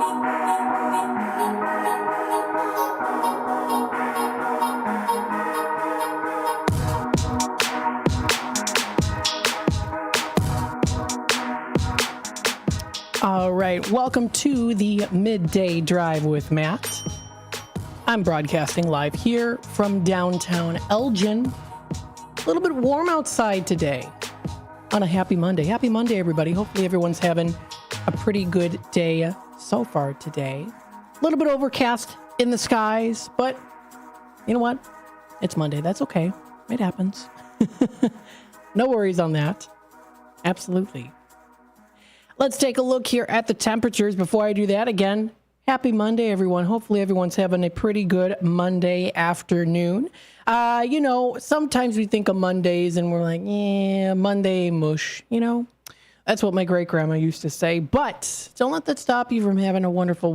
All right, welcome to the Midday Drive with Matt. I'm broadcasting live here from downtown Elgin. A little bit warm outside today on a happy Monday. Happy Monday, everybody. Hopefully everyone's having a pretty good day so far today. A little bit overcast in the skies, but you know what? It's Monday. That's okay. It happens. No worries on that. Absolutely. Let's take a look here at the temperatures. Before I do that, again, happy Monday, everyone. Hopefully everyone's having a pretty good Monday afternoon. You know, sometimes we think of Mondays and we're like, yeah, Monday mush, you know. That's what my great-grandma used to say. But don't let that stop you from having a wonderful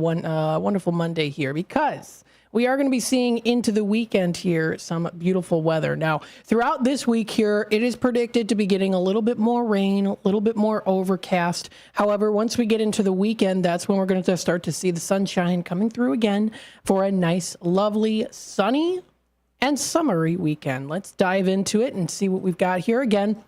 Monday here, because we are going to be seeing into the weekend here some beautiful weather. Now, throughout this week here, it is predicted to be getting a little bit more rain, a little bit more overcast. However, once we get into the weekend, that's when we're going to start to see the sunshine coming through again for a nice, lovely, sunny and summery weekend. Let's dive into it and see what we've got here. Again,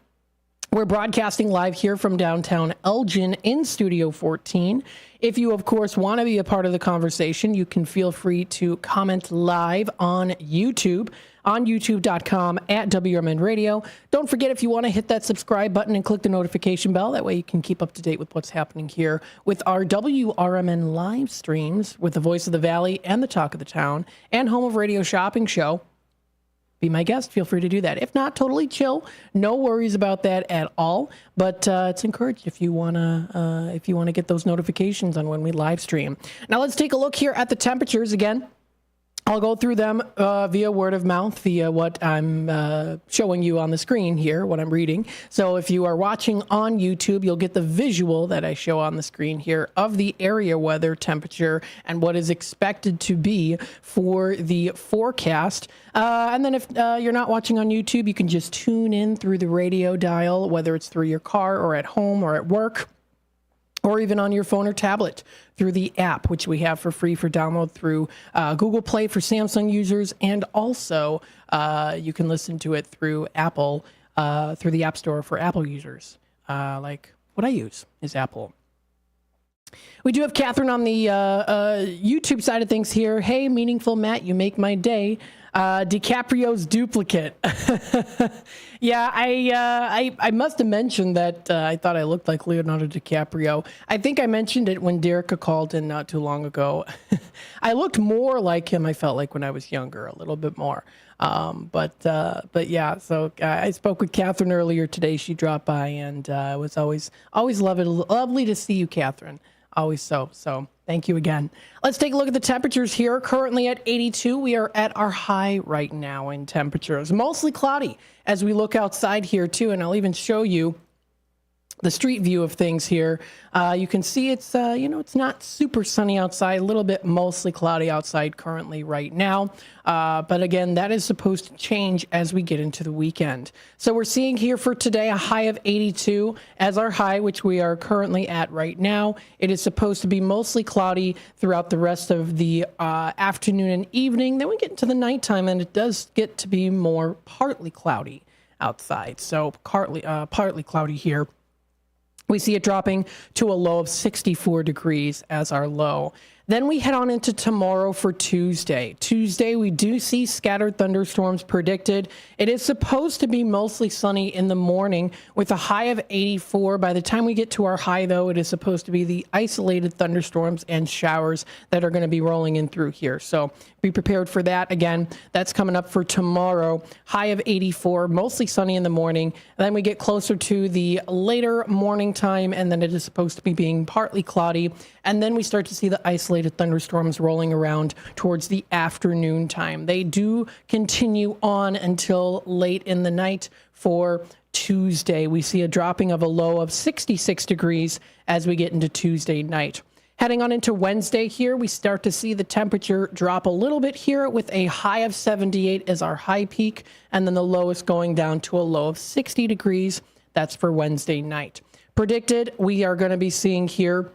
we're broadcasting live here from downtown Elgin in Studio 14. If you, of course, want to be a part of the conversation, you can feel free to comment live on YouTube, on youtube.com at WRMN Radio. Don't forget, if you want to hit that subscribe button and click the notification bell, that way you can keep up to date with what's happening here with our WRMN live streams with the Voice of the Valley and the Talk of the Town and Home of Radio Shopping Show. Be my guest. Feel free to do that. If not, totally chill. No worries about that at all. But it's encouraged if you wanna get those notifications on when we live stream. Now let's take a look here at the temperatures again. I'll go through them via word of mouth, via what I'm showing you on the screen here, what I'm reading. So if you are watching on YouTube, you'll get the visual that I show on the screen here of the area weather temperature and what is expected to be for the forecast. And then if you're not watching on YouTube, you can just tune in through the radio dial, whether it's through your car or at home or at work, or even on your phone or tablet through the app, which we have for free for download through Google Play for Samsung users. And also you can listen to it through Apple, through the App Store for Apple users. Like what I use is Apple. We do have Catherine on the YouTube side of things here. Hey, Meaningful Matt, you make my day. DiCaprio's duplicate. Yeah, I must have mentioned that I thought I looked like Leonardo DiCaprio. I think I mentioned it when Derica called in not too long ago. I looked more like him, I felt like, when I was younger, a little bit more. But yeah, so I spoke with Catherine earlier today. She dropped by, and it was always lovely to see you, Catherine. Always so. So thank you again. Let's take a look at the temperatures here. Currently at 82. We are at our high right now in temperatures. Mostly cloudy as we look outside here too. And I'll even show you the street view of things here. You can see it's, it's not super sunny outside, a little bit mostly cloudy outside currently right now. But again, that is supposed to change as we get into the weekend. So we're seeing here for today a high of 82 as our high, which we are currently at right now. It is supposed to be mostly cloudy throughout the rest of the afternoon and evening. Then we get into the nighttime and it does get to be more partly cloudy outside. So partly cloudy here. We see it dropping to a low of 64 degrees as our low. Then we head on into tomorrow for Tuesday. Tuesday, we do see scattered thunderstorms predicted. It is supposed to be mostly sunny in the morning with a high of 84. By the time we get to our high, though, it is supposed to be the isolated thunderstorms and showers that are going to be rolling in through here. So be prepared for that. Again, that's coming up for tomorrow. High of 84, mostly sunny in the morning. And then we get closer to the later morning time, and then it is supposed to be being partly cloudy. And then we start to see the isolated thunderstorms rolling around towards the afternoon time. They do continue on until late in the night for Tuesday. We see a dropping of a low of 66 degrees as we get into Tuesday night. Heading on into Wednesday here, we start to see the temperature drop a little bit here with a high of 78 as our high peak, and then the lowest going down to a low of 60 degrees. That's for Wednesday night. Predicted, we are going to be seeing here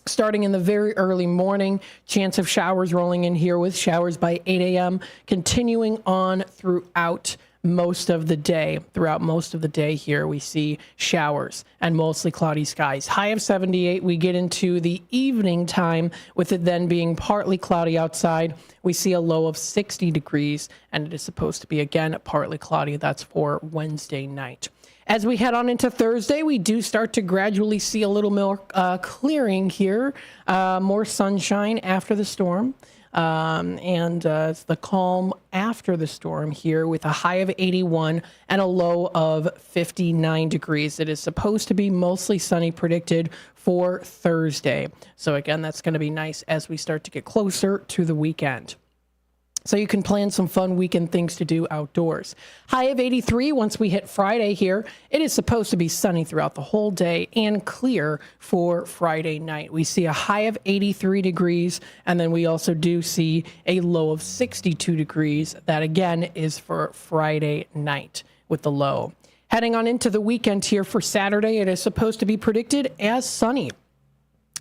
Starting in the very early morning, chance of showers rolling in here with showers by 8 a.m., continuing on throughout most of the day. Throughout most of the day here, we see showers and mostly cloudy skies. High of 78. We get into the evening time with it then being partly cloudy outside. We see a low of 60 degrees, and it is supposed to be, again, partly cloudy. That's for Wednesday night. As we head on into Thursday, we do start to gradually see a little more clearing here, more sunshine after the storm. It's the calm after the storm here with a high of 81 and a low of 59 degrees. It is supposed to be mostly sunny predicted for Thursday. So again, that's going to be nice as we start to get closer to the weekend. So you can plan some fun weekend things to do outdoors. High of 83 once we hit Friday here. It is supposed to be sunny throughout the whole day and clear for Friday night. We see a high of 83 degrees, and then we also do see a low of 62 degrees. That again is for Friday night with the low. Heading on into the weekend here for Saturday, it is supposed to be predicted as sunny.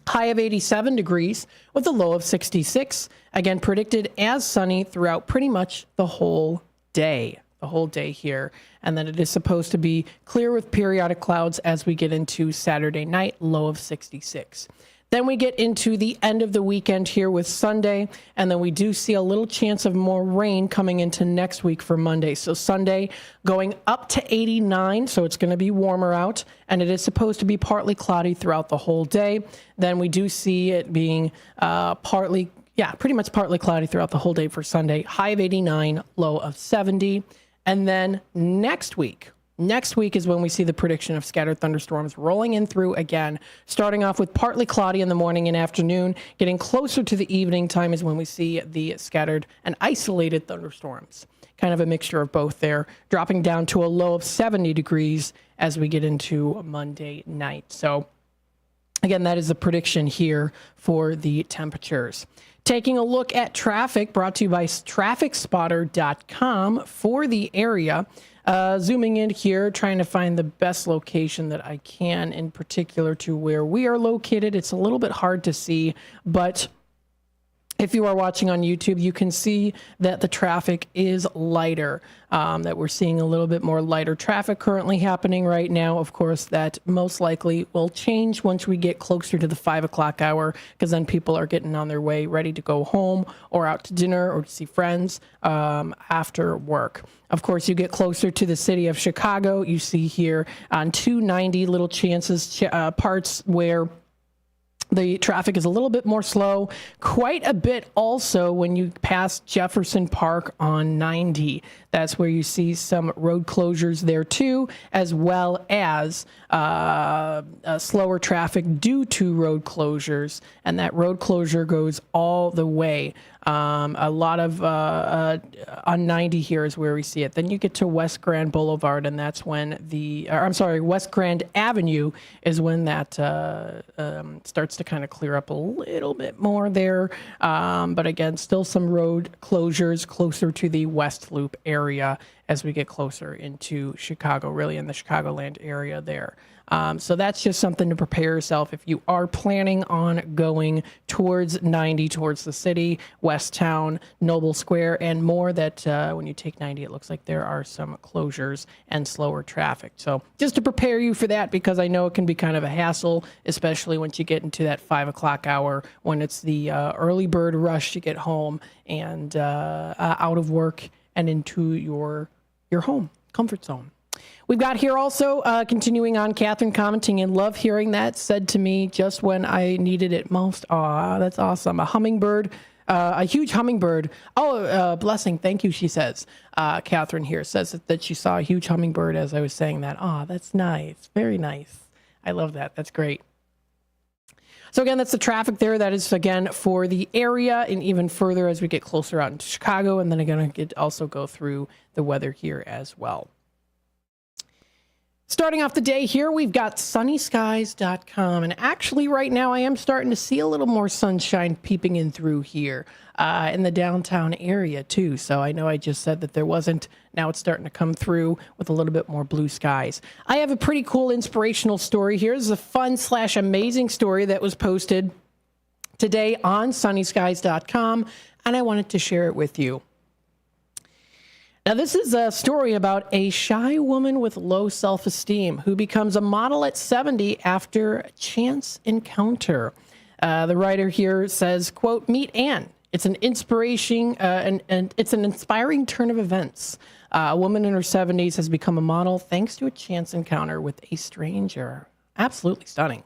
High of 87 degrees with a low of 66. Again, predicted as sunny throughout pretty much the whole day here. And then it is supposed to be clear with periodic clouds as we get into Saturday night, low of 66. Then we get into the end of the weekend here with Sunday, and then we do see a little chance of more rain coming into next week for Monday. So Sunday going up to 89, so it's going to be warmer out, and it is supposed to be partly cloudy throughout the whole day. Then we do see it being pretty much partly cloudy throughout the whole day for Sunday. High of 89, low of 70. And then next week is when we see the prediction of scattered thunderstorms rolling in through again, starting off with partly cloudy in the morning and afternoon. Getting closer to the evening time is when we see the scattered and isolated thunderstorms. Kind of a mixture of both there, dropping down to a low of 70 degrees as we get into Monday night. So again, that is the prediction here for the temperatures. Taking a look at traffic brought to you by trafficspotter.com for the area. Zooming in here, trying to find the best location that I can in particular to where we are located. It's a little bit hard to see, but if you are watching on YouTube, you can see that the traffic is lighter, that we're seeing a little bit more lighter traffic currently happening right now. Of course, that most likely will change once we get closer to the 5 o'clock hour, because then people are getting on their way ready to go home or out to dinner or to see friends after work. Of course, you get closer to the city of Chicago. You see here on 290 little chances, parts where the traffic is a little bit more slow, quite a bit also when you pass Jefferson Park on 90. That's where you see some road closures there too, as well as slower traffic due to road closures. And that road closure goes all the way. A lot of on 90 here is where we see it. Then you get to West Grand Boulevard, and that's when West Grand Avenue is when that starts to kind of clear up a little bit more there. But again, still some road closures closer to the West Loop area as we get closer into Chicago, really in the Chicagoland area there. So that's just something to prepare yourself if you are planning on going towards 90, towards the city, West Town, Noble Square, and more, that when you take 90, it looks like there are some closures and slower traffic. So just to prepare you for that, because I know it can be kind of a hassle, especially once you get into that 5 o'clock hour when it's the early bird rush to get home and out of work and into your home, comfort zone. We've got here also, continuing on, Catherine commenting, and love hearing that said to me just when I needed it most. Aw, that's awesome. A hummingbird, a huge hummingbird. Oh, blessing. Thank you, she says. Catherine here says that she saw a huge hummingbird as I was saying that. Aw, that's nice. Very nice. I love that. That's great. So again, that's the traffic there. That is, again, for the area, and even further as we get closer out into Chicago. And then again, I also go through the weather here as well. Starting off the day here, we've got sunnyskies.com. And actually right now I am starting to see a little more sunshine peeping in through here in the downtown area too. So I know I just said that there wasn't. Now it's starting to come through with a little bit more blue skies. I have a pretty cool inspirational story here. This is a fun/amazing story that was posted today on sunnyskies.com, and I wanted to share it with you. Now, this is a story about a shy woman with low self-esteem who becomes a model at 70 after a chance encounter. The writer here says, quote, "Meet Anne. It's an inspiration, and it's an inspiring turn of events. A woman in her 70s has become a model thanks to a chance encounter with a stranger." Absolutely stunning.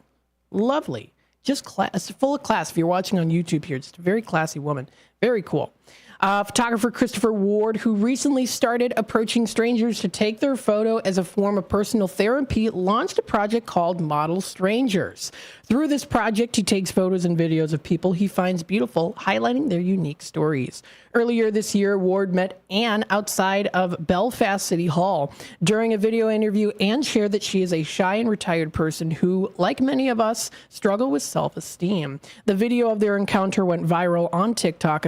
Lovely. Just full of class. If you're watching on YouTube here, just a very classy woman. Very cool. Photographer Christopher Ward, who recently started approaching strangers to take their photo as a form of personal therapy, launched a project called Model Strangers. Through this project, he takes photos and videos of people he finds beautiful, highlighting their unique stories. Earlier this year, Ward met Anne outside of Belfast City Hall. During a video interview, Anne shared that she is a shy and retired person who, like many of us, struggle with self-esteem. The video of their encounter went viral on TikTok,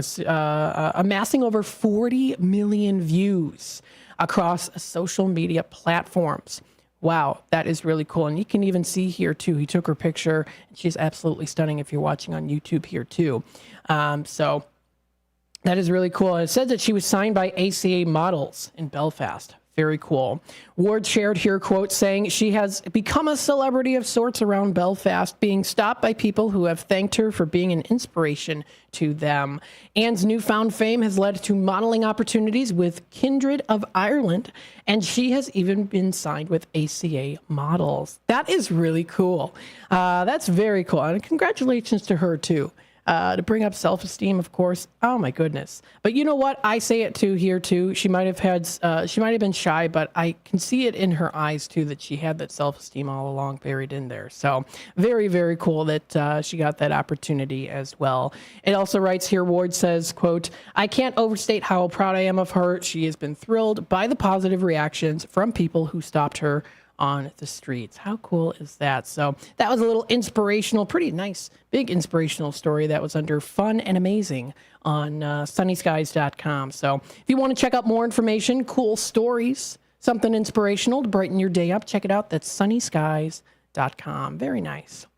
amassing over 40 million views across social media platforms. Wow, that is really cool. And you can even see here, too, he took her picture. She's absolutely stunning if you're watching on YouTube here, too. So that is really cool. And it said that she was signed by ACA Models in Belfast. Very cool. Ward shared here, quote, saying she has become a celebrity of sorts around Belfast, being stopped by people who have thanked her for being an inspiration to them. Anne's newfound fame has led to modeling opportunities with Kindred of Ireland, and she has even been signed with ACA Models. That is really cool. That's very cool. And congratulations to her, too. To bring up self-esteem, of course. Oh my goodness! But you know what? I say it too here too. She might have been shy, but I can see it in her eyes too that she had that self-esteem all along buried in there. So very, very cool that she got that opportunity as well. It also writes here. Ward says, quote, "I can't overstate how proud I am of her. She has been thrilled by the positive reactions from people who stopped her on the streets." How cool is that? So that was a little inspirational, pretty nice, big inspirational story that was under Fun and Amazing on sunnyskies.com. So if you want to check out more information, cool stories, something inspirational to brighten your day up, check it out. That's sunnyskies.com. Very nice.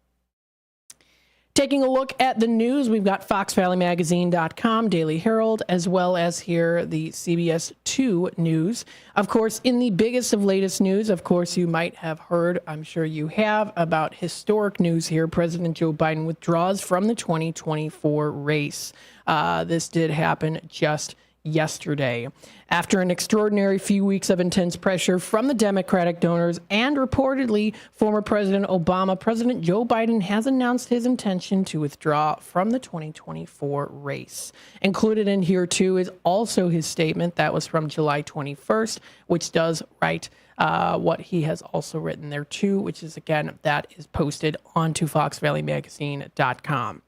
Taking a look at the news, we've got FoxValleyMagazine.com, Daily Herald, as well as here the CBS 2 News. Of course, in the biggest of latest news, of course, you might have heard, I'm sure you have, about historic news here. President Joe Biden withdraws from the 2024 race. This did happen just yesterday. After an extraordinary few weeks of intense pressure from the Democratic donors and reportedly former President Obama, President Joe Biden has announced his intention to withdraw from the 2024 race. Included in here, too, is also his statement that was from July 21st, which does write what he has also written there, too, which is, again, that is posted onto FoxValleyMagazine.com.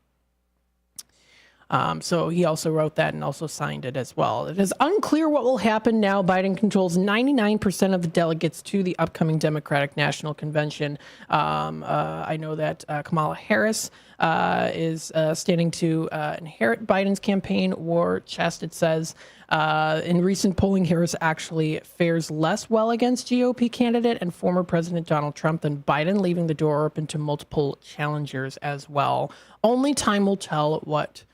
So he also wrote that and also signed it as well. It is unclear what will happen now. Biden controls 99% of the delegates to the upcoming Democratic National Convention. I know that Kamala Harris is standing to inherit Biden's campaign war chest, it says. In recent polling, Harris actually fares less well against GOP candidate and former President Donald Trump than Biden, leaving the door open to multiple challengers as well. Only time will tell what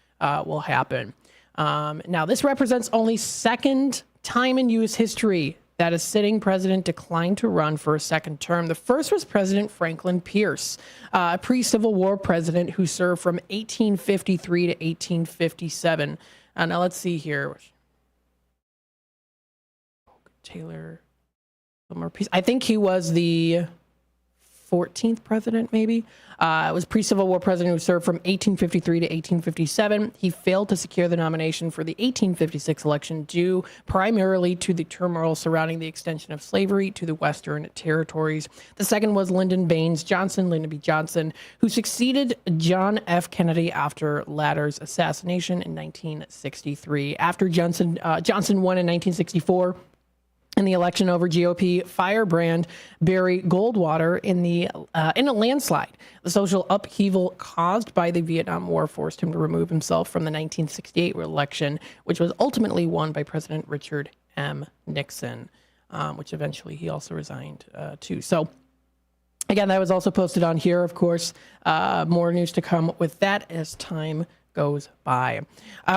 will happen. Now, this represents only second time in U.S. history that a sitting president declined to run for a second term. The first was President Franklin Pierce, a pre-Civil War president who served from 1853 to 1857. Now, let's see here. Taylor, I think he was the 14th president, maybe. It was pre-Civil War president who served from 1853 to 1857. He failed to secure the nomination for the 1856 election due primarily to the turmoil surrounding the extension of slavery to the Western territories. The second was Lyndon B. Johnson, who succeeded John F. Kennedy after latter's assassination in 1963. After Johnson won in 1964, in the election over GOP firebrand Barry Goldwater in a landslide. The social upheaval caused by the Vietnam War forced him to remove himself from the 1968 election, which was ultimately won by President Richard M. Nixon, which eventually he also resigned too. So Again, that was also posted on here, of course. More news to come with that as time goes by.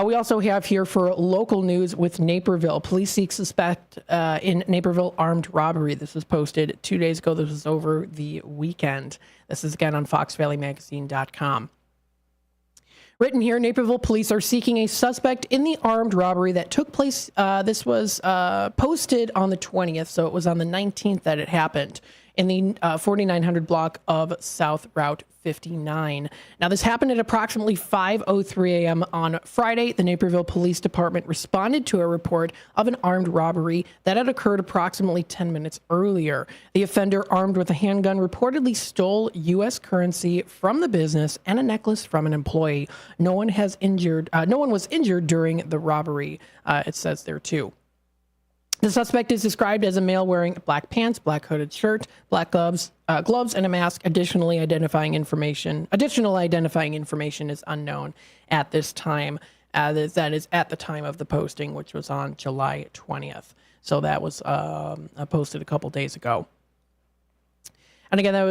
We also have here for local news with Naperville. Police seek suspect in Naperville armed robbery. This was posted 2 days ago. This was over the weekend. This is again on foxvalleymagazine.com. Written here, Naperville police are seeking a suspect in the armed robbery that took place. This was posted on the 20th, so it was on the 19th that it happened in the 4900 block of South Route 59. Now, this happened at approximately 5:03 a.m. on Friday. The Naperville Police Department responded to a report of an armed robbery that had occurred approximately 10 minutes earlier. The offender, armed with a handgun, reportedly stole U.S. currency from the business and a necklace from an employee. No one was injured during the robbery, it says there too. The suspect is described as a male wearing black pants, black hooded shirt, black gloves, and a mask. Additional identifying information is unknown at this time. That is at the time of the posting, which was on July 20th. So that was posted a couple days ago. And again, that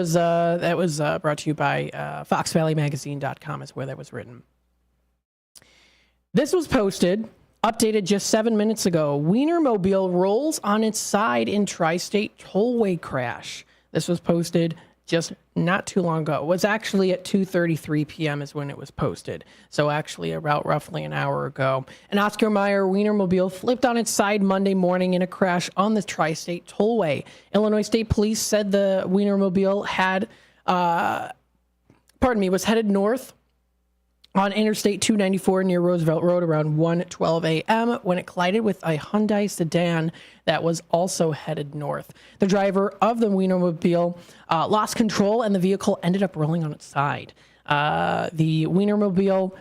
was brought to you by foxvalleymagazine.com is where that was written. This was posted. Updated just 7 minutes ago. Wienermobile rolls on its side in tri-state tollway crash. This was posted just not too long ago. It was actually at 2:33 p.m. is when it was posted. So actually about roughly an hour ago. An Oscar Mayer Wienermobile flipped on its side Monday morning in a crash on the tri-state tollway. Illinois State Police said the Wienermobile was headed north on Interstate 294 near Roosevelt Road around 1:12 a.m. when it collided with a Hyundai sedan that was also headed north. The driver of the Wienermobile lost control and the vehicle ended up rolling on its side. The Wienermobile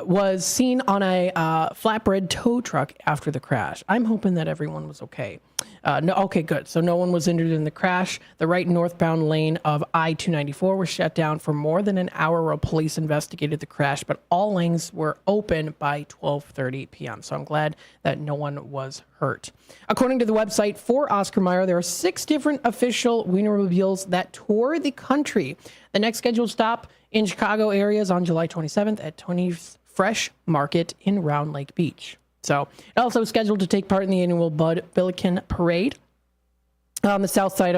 was seen on a flatbed tow truck after the crash. I'm hoping that everyone was okay. Okay, good. So no one was injured in the crash. The right northbound lane of I-294 was shut down for more than an hour while police investigated the crash, but all lanes were open by 12:30 p.m. So I'm glad that no one was hurt. According to the website for Oscar Mayer, there are 6 different official Wienermobiles that tour the country. The next scheduled stop in Chicago area is on July 27th at Tony's Fresh Market in Round Lake Beach. So it also is scheduled to take part in the annual Bud Billiken Parade on the south side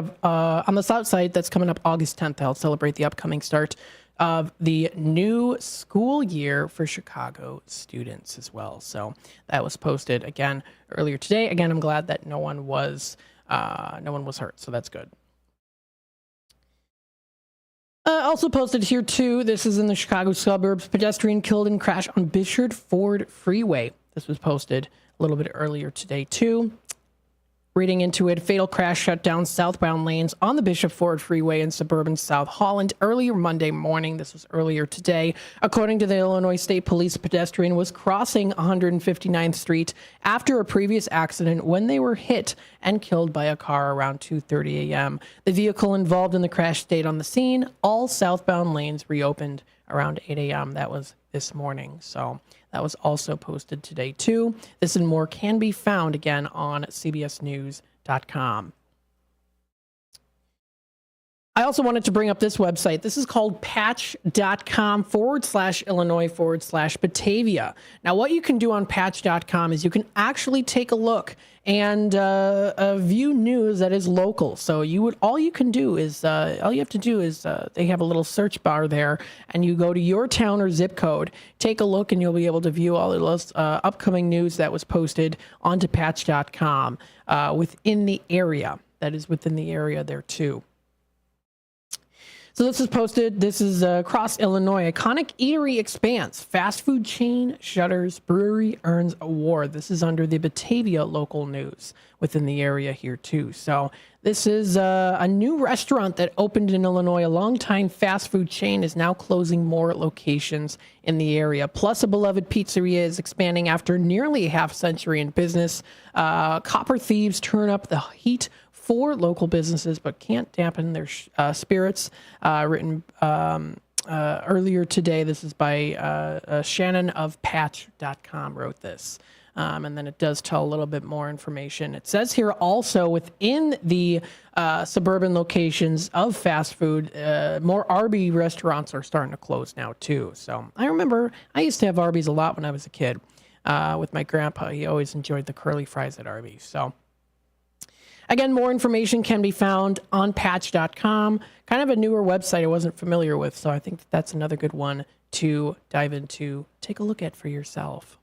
that's coming up August 10th. They'll celebrate the upcoming start of the new school year for Chicago students as well. So that was posted again earlier today. Again, I'm glad that no one was hurt. So that's good. Also posted here too. This is in the Chicago suburbs. Pedestrian killed in crash on Bishop Ford Freeway. This was posted a little bit earlier today, too. Reading into it, fatal crash shut down southbound lanes on the Bishop Ford Freeway in suburban South Holland earlier Monday morning. This was earlier today. According to the Illinois State Police, a pedestrian was crossing 159th Street after a previous accident when they were hit and killed by a car around 2:30 a.m. The vehicle involved in the crash stayed on the scene. All southbound lanes reopened around 8 a.m. That was this morning. So that was also posted today, too. This and more can be found again on cbsnews.com. I also wanted to bring up this website. This is called patch.com/Illinois/Batavia. Now, what you can do on patch.com is you can actually take a look and view news that is local. So all you have to do is they have a little search bar there, and you go to your town or zip code, take a look, and you'll be able to view all of those upcoming news that was posted onto patch.com within the area. That is within the area there too. So this is posted. This is across Illinois. Iconic eatery expands. Fast food chain shutters. Brewery earns award. This is under the Batavia local news within the area here too. So this is a new restaurant that opened in Illinois. A longtime fast food chain is now closing more locations in the area. Plus, a beloved pizzeria is expanding after nearly a half century in business. Copper thieves turn up the heat for local businesses, but can't dampen their spirits. Written earlier today. This is by Shannon of Patch.com wrote this. And then it does tell a little bit more information. It says here also within the suburban locations of fast food, more Arby restaurants are starting to close now too. So I remember I used to have Arby's a lot when I was a kid with my grandpa. He always enjoyed the curly fries at Arby's. So again, more information can be found on patch.com. Kind of a newer website I wasn't familiar with, so I think that's another good one to dive into. Take a look at for yourself.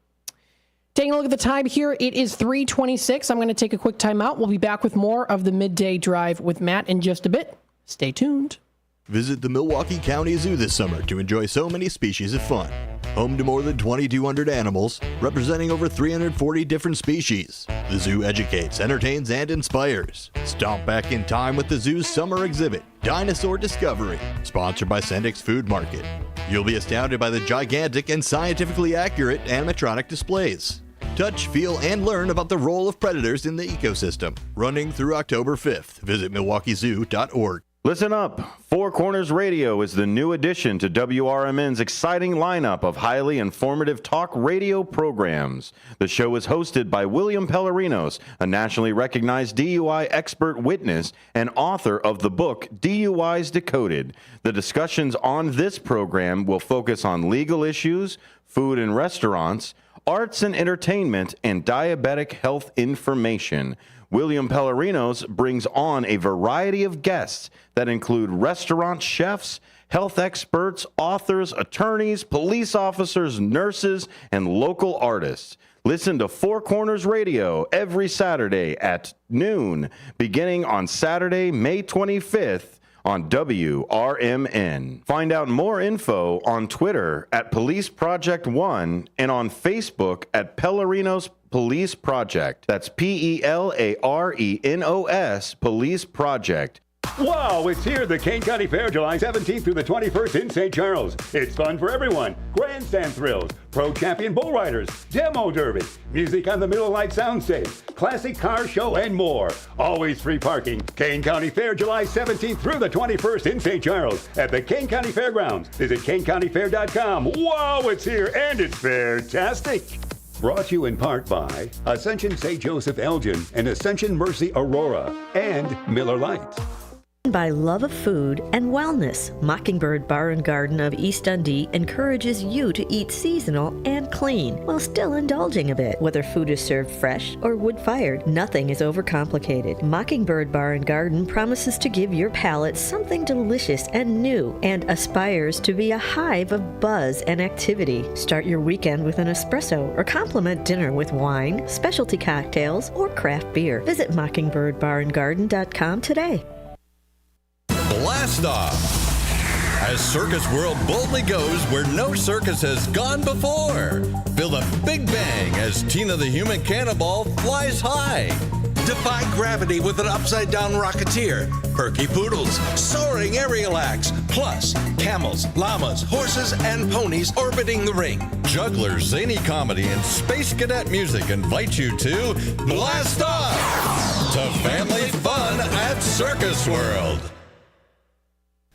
Taking a look at the time here, it is 3:26. I'm going to take a quick time out. We'll be back with more of the Midday Drive with Matt in just a bit. Stay tuned. Visit the Milwaukee County Zoo this summer to enjoy so many species of fun. Home to more than 2,200 animals, representing over 340 different species. The zoo educates, entertains, and inspires. Stomp back in time with the zoo's summer exhibit, Dinosaur Discovery, sponsored by Sendik's Food Market. You'll be astounded by the gigantic and scientifically accurate animatronic displays. Touch, feel, and learn about the role of predators in the ecosystem. Running through October 5th. Visit MilwaukeeZoo.org. Listen up. Four Corners Radio is the new addition to WRMN's exciting lineup of highly informative talk radio programs. The show is hosted by William Pellerinos, a nationally recognized DUI expert witness and author of the book DUIs Decoded. The discussions on this program will focus on legal issues, food and restaurants, arts and entertainment, and diabetic health information. William Pellerinos brings on a variety of guests that include restaurant chefs, health experts, authors, attorneys, police officers, nurses, and local artists. Listen to Four Corners Radio every Saturday at noon, beginning on Saturday, May 25th on WRMN. Find out more info on Twitter at Police Project 1 and on Facebook at Pellerinos Police Project. That's P-E-L-A-R-E-N-O-S Police Project. Wow, it's here, the Kane County Fair, July 17th through the 21st in St. Charles. It's fun for everyone. Grandstand thrills, pro champion bull riders, demo derby, music on the Miller Lite soundstage, classic car show, and more. Always free parking. Kane County Fair, July 17th through the 21st in St. Charles at the Kane County Fairgrounds. Visit kanecountyfair.com. Wow, it's here, and it's fantastic. Brought to you in part by Ascension St. Joseph Elgin and Ascension Mercy Aurora and Miller Lite. By love of food and wellness, Mockingbird Bar and Garden of East Dundee encourages you to eat seasonal and clean while still indulging a bit. Whether food is served fresh or wood-fired, nothing is overcomplicated. Mockingbird Bar and Garden promises to give your palate something delicious and new and aspires to be a hive of buzz and activity. Start your weekend with an espresso or complement dinner with wine, specialty cocktails, or craft beer. Visit mockingbirdbarandgarden.com today. Blast Off! As Circus World boldly goes where no circus has gone before. Feel the big bang as Tina the Human Cannonball flies high. Defy gravity with an upside-down rocketeer. Perky poodles, soaring aerial acts, plus camels, llamas, horses, and ponies orbiting the ring. Jugglers, zany comedy, and space cadet music invite you to Blast Off! To family fun at Circus World.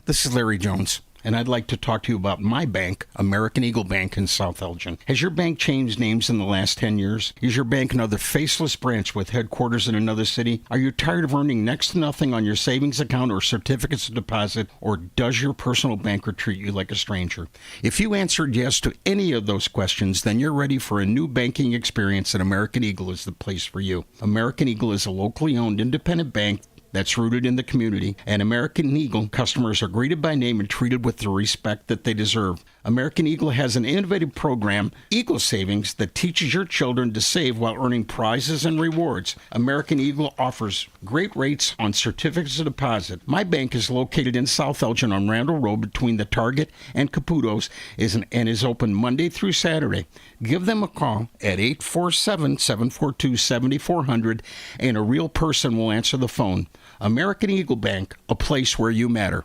This is Larry Jones, and I'd like to talk to you about my bank, American Eagle Bank in South Elgin. Has your bank changed names in the last 10 years? Is your bank another faceless branch with headquarters in another city? Are you tired of earning next to nothing on your savings account or certificates of deposit, or does your personal banker treat you like a stranger? If you answered yes to any of those questions, then you're ready for a new banking experience, and American Eagle is the place for you. American Eagle is a locally owned independent bank that's rooted in the community, and American Eagle customers are greeted by name and treated with the respect that they deserve. American Eagle has an innovative program, Eagle Savings, that teaches your children to save while earning prizes and rewards. American Eagle offers great rates on certificates of deposit. My bank is located in South Elgin on Randall Road between the Target and Caputo's and is open Monday through Saturday. Give them a call at 847-742-7400 and a real person will answer the phone. American Eagle Bank, a place where you matter.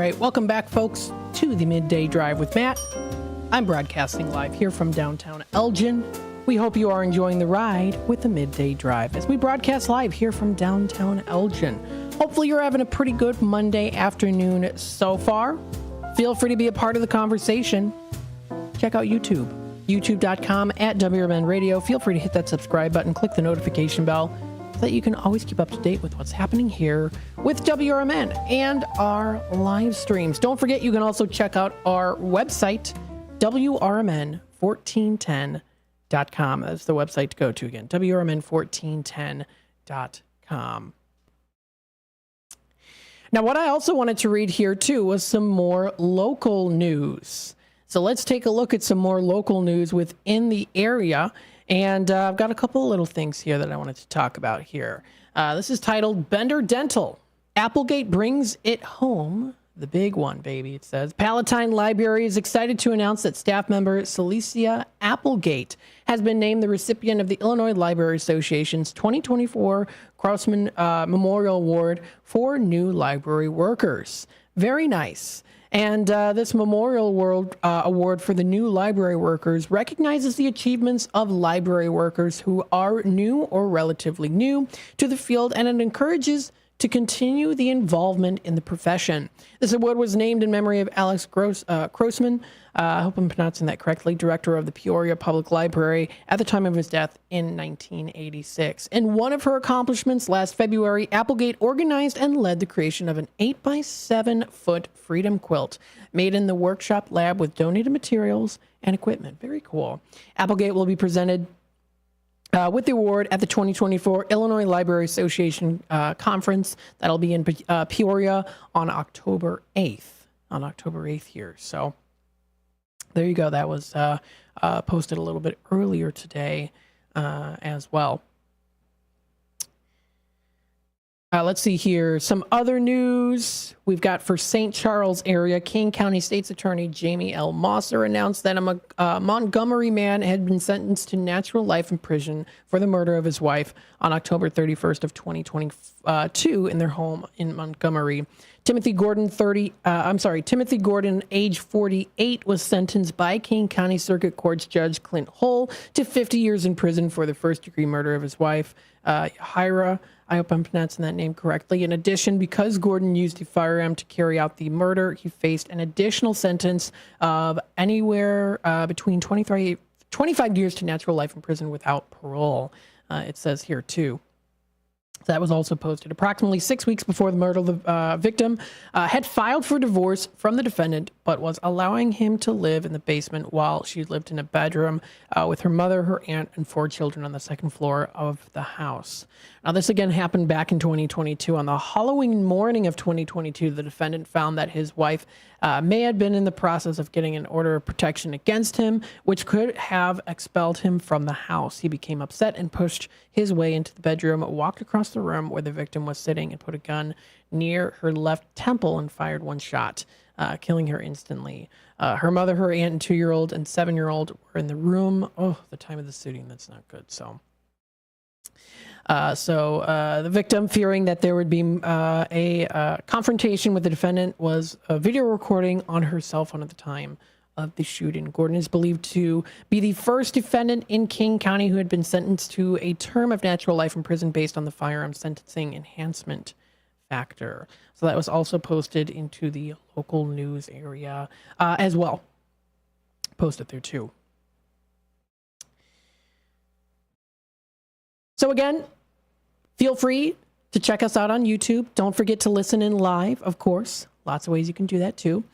right, welcome back, folks, to the Midday Drive with Matt. I'm broadcasting live here from downtown Elgin. We hope you are enjoying the ride with the Midday Drive as we broadcast live here from downtown Elgin. Hopefully you're having a pretty good Monday afternoon so far. Feel free to be a part of the conversation. Check out YouTube, youtube.com/WRMN Radio. Feel free to hit that subscribe button, click the notification bell so that you can always keep up to date with what's happening here with WRMN and our live streams. Don't forget, you can also check out our website, WRMN1410.com. That's the website to go to again, WRMN1410.com. Now, what I also wanted to read here, too, was some more local news. So let's take a look at some more local news within the area. And I've got a couple of little things here that I wanted to talk about here. This is titled Bender Dental. Applegate brings it home. The big one, baby, it says. Palatine Library is excited to announce that staff member Celicia Applegate has been named the recipient of the Illinois Library Association's 2024 Crossman Memorial Award for New Library Workers. Very nice. And this Memorial Award for the new library workers recognizes the achievements of library workers who are new or relatively new to the field, and it encourages to continue the involvement in the profession. This award was named in memory of Alex Crossman, I hope I'm pronouncing that correctly, director of the Peoria Public Library at the time of his death in 1986. In one of her accomplishments last February, Applegate organized and led the creation of an 8x7-foot Freedom quilt made in the workshop lab with donated materials and equipment. Very cool. Applegate will be presented with the award at the 2024 Illinois Library Association conference. That'll be in Peoria on October 8th here. So there you go. That was posted a little bit earlier today as well. Let's see here. Some other news we've got for St. Charles area. Kane County State's Attorney Jamie L. Mosser announced that a Montgomery man had been sentenced to natural life in prison for the murder of his wife on October 31st of 2022 in their home in Montgomery. Timothy Gordon, age 48, was sentenced by Kane County Circuit Court's Judge Clint Hull to 50 years in prison for the first-degree murder of his wife, Hira. I hope I'm pronouncing that name correctly. In addition, because Gordon used a firearm to carry out the murder, he faced an additional sentence of anywhere between 25 years to natural life in prison without parole. It says here, too. That was also posted approximately 6 weeks before the murder. The victim had filed for divorce from the defendant, but was allowing him to live in the basement while she lived in a bedroom with her mother, her aunt, and 4 children on the second floor of the house. Now, this again happened back in 2022. On the Halloween morning of 2022, the defendant found that his wife may have been in the process of getting an order of protection against him, which could have expelled him from the house. He became upset and pushed his way into the bedroom, walked across the room where the victim was sitting, and put a gun near her left temple and fired 1 shot, killing her instantly. Her mother, her aunt, and 2-year-old and 7-year-old were in the room. Oh, the time of the shooting, that's not good. The victim, fearing that there would be a confrontation with the defendant, was a video recording on her cell phone at the time of the shooting. Gordon is believed to be the first defendant in King County who had been sentenced to a term of natural life in prison based on the firearm sentencing enhancement factor. So that was also posted into the local news area as well. Posted there too. So again, feel free to check us out on YouTube. Don't forget to listen in live, of course. Lots of ways you can do that too.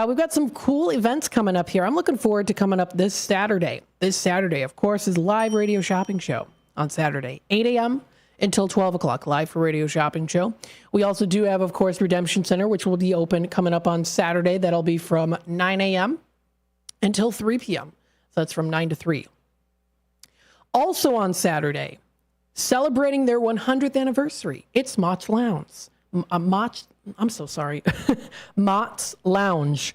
We've got some cool events coming up here. I'm looking forward to coming up this Saturday. This Saturday, of course, is live radio shopping show on Saturday, 8 a.m. until 12 o'clock, live for radio shopping show. We also do have, of course, Redemption Center, which will be open coming up on Saturday. That'll be from 9 a.m. until 3 p.m. So that's from 9 to 3. Also on Saturday, celebrating their 100th anniversary, it's Mott's Lounge. Mott's Lounge.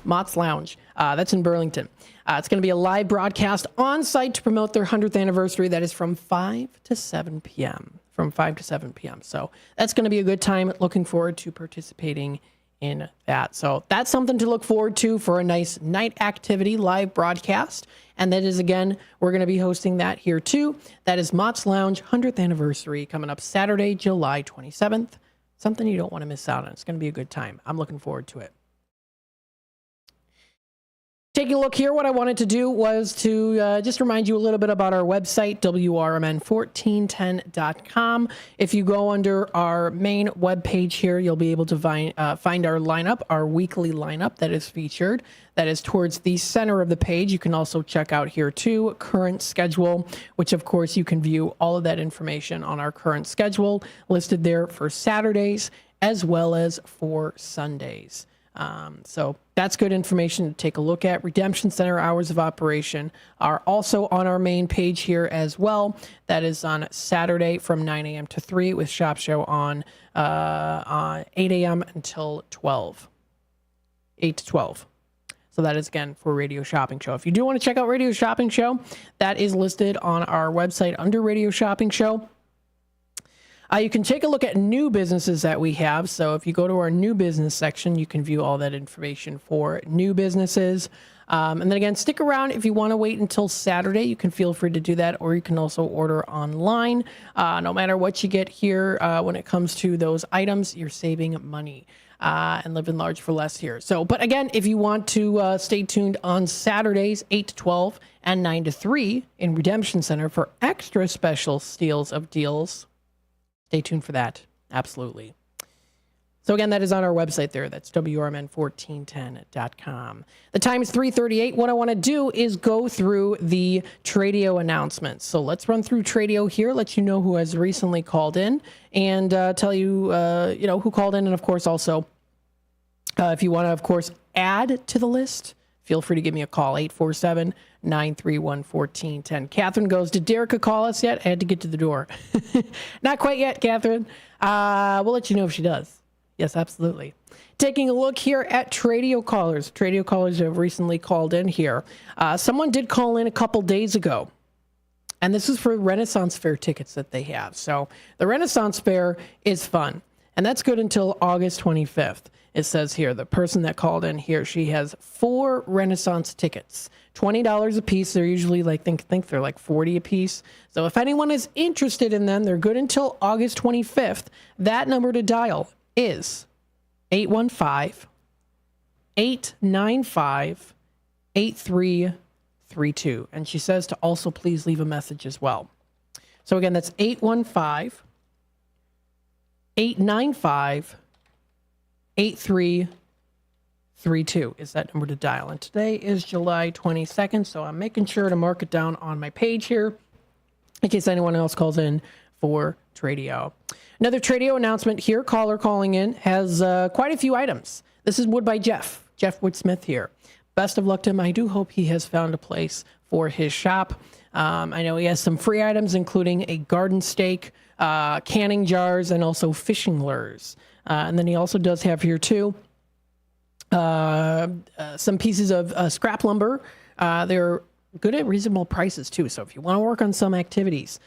Mott's Lounge. That's in Burlington. It's going to be a live broadcast on site to promote their 100th anniversary. That is from 5 to 7 p.m. from 5 to 7 p.m. So that's going to be a good time. Looking forward to participating in that. So that's something to look forward to for a nice night activity live broadcast. And that is, again, we're going to be hosting that here too. That is Mott's Lounge 100th anniversary coming up Saturday, July 27th. Something you don't want to miss out on. It's going to be a good time. I'm looking forward to it. Taking a look here, what I wanted to do was to just remind you a little bit about our website, WRMN1410.com. If you go under our main webpage here, you'll be able to find our lineup, our weekly lineup that is featured. That is towards the center of the page. You can also check out here too, current schedule, which of course you can view all of that information on our current schedule listed there for Saturdays as well as for Sundays. So that's good information to take a look at. Redemption Center hours of operation are also on our main page here as well. That is on Saturday from 9 a.m. to 3 with Shop Show on 8 a.m. until 12. 8 to 12. So that is, again, for Radio Shopping Show. If you do want to check out Radio Shopping Show, that is listed on our website under Radio Shopping Show. You can take a look at new businesses that we have. So if you go to our new business section, you can view all that information for new businesses. And then again, stick around. If you want to wait until Saturday, you can feel free to do that, or you can also order online. No matter what you get here, when it comes to those items, you're saving money and living large for less here. So, but again, if you want to stay tuned on Saturdays, 8 to 12 and 9 to 3 in Redemption Center for extra special steals of deals, stay tuned for that. Absolutely. So again, that is on our website there. That's WRMN1410.com. The time is 3:38. What I want to do is go through the Tradio announcements. So let's run through Tradio here, let you know who has recently called in, and tell you, who called in. And of course, also, if you want to, of course, add to the list, feel free to give me a call, 847-931-1410. Catherine goes, did Derica call us yet? I had to get to the door. Not quite yet, Catherine. We'll let you know if she does. Yes, absolutely. Taking a look here at Tradio callers. Tradio callers have recently called in here. Someone did call in a couple days ago, and this is for Renaissance Fair tickets that they have. So the Renaissance Fair is fun, and that's good until August 25th. It says here, the person that called in here, she has 4 Renaissance tickets, $20 a piece. They're usually like, think they're like 40 a piece. So if anyone is interested in them, they're good until August 25th. That number to dial is 815-895-8332. And she says to also please leave a message as well. So again, that's 815-895-8332 is that number to dial. And today is July 22nd, so I'm making sure to mark it down on my page here in case anyone else calls in for Tradio. Another Tradio announcement here. Caller calling in has quite a few items. This is Wood by Jeff Woodsmith here. Best of luck to him. I do hope he has found a place for his shop. I know he has some free items, including a garden stake, canning jars, and also fishing lures. And then he also does have here too some pieces of scrap lumber. They're good at reasonable prices too. So if you want to work on some activities,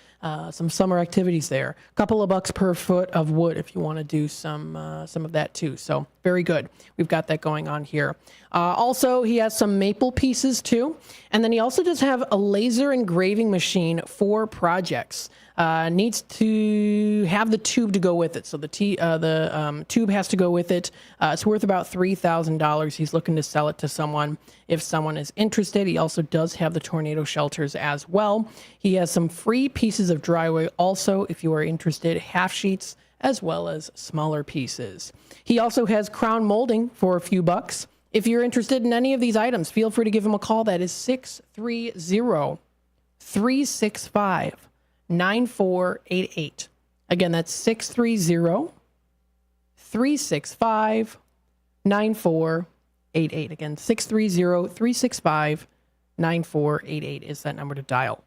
some summer activities there, a couple of bucks per foot of wood if you want to do some of that too. So very good. We've got that going on here. Also, he has some maple pieces too. And then he also does have a laser engraving machine for projects. Needs to have the tube to go with it. So the tube has to go with it. It's worth about $3,000. He's looking to sell it to someone if someone is interested. He also does have the tornado shelters as well. He has some free pieces of drywall also if you are interested, half sheets as well as smaller pieces. He also has crown molding for a few bucks. If you're interested in any of these items, feel free to give him a call. That is 630-365-9488. Again, that's 630-365-9488. Again, 630-365-9488 is that number to dial.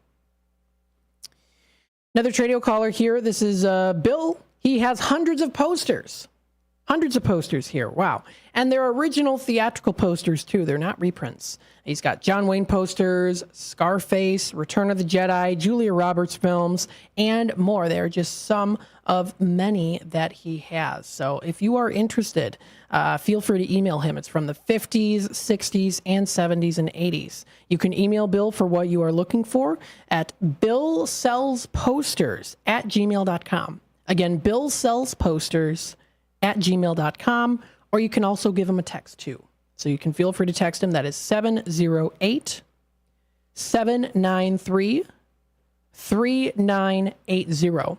Another Tradio caller here. This is Bill. He has hundreds of posters. Hundreds of posters here. Wow. And they're original theatrical posters, too. They're not reprints. He's got John Wayne posters, Scarface, Return of the Jedi, Julia Roberts films, and more. They're just some of many that he has. So if you are interested, feel free to email him. It's from the 50s, 60s, and 70s and 80s. You can email Bill for what you are looking for at billsellsposters@gmail.com. Again, billsellsposters@gmail.com, or you can also give him a text too. So you can feel free to text him. That is 708-793-3980.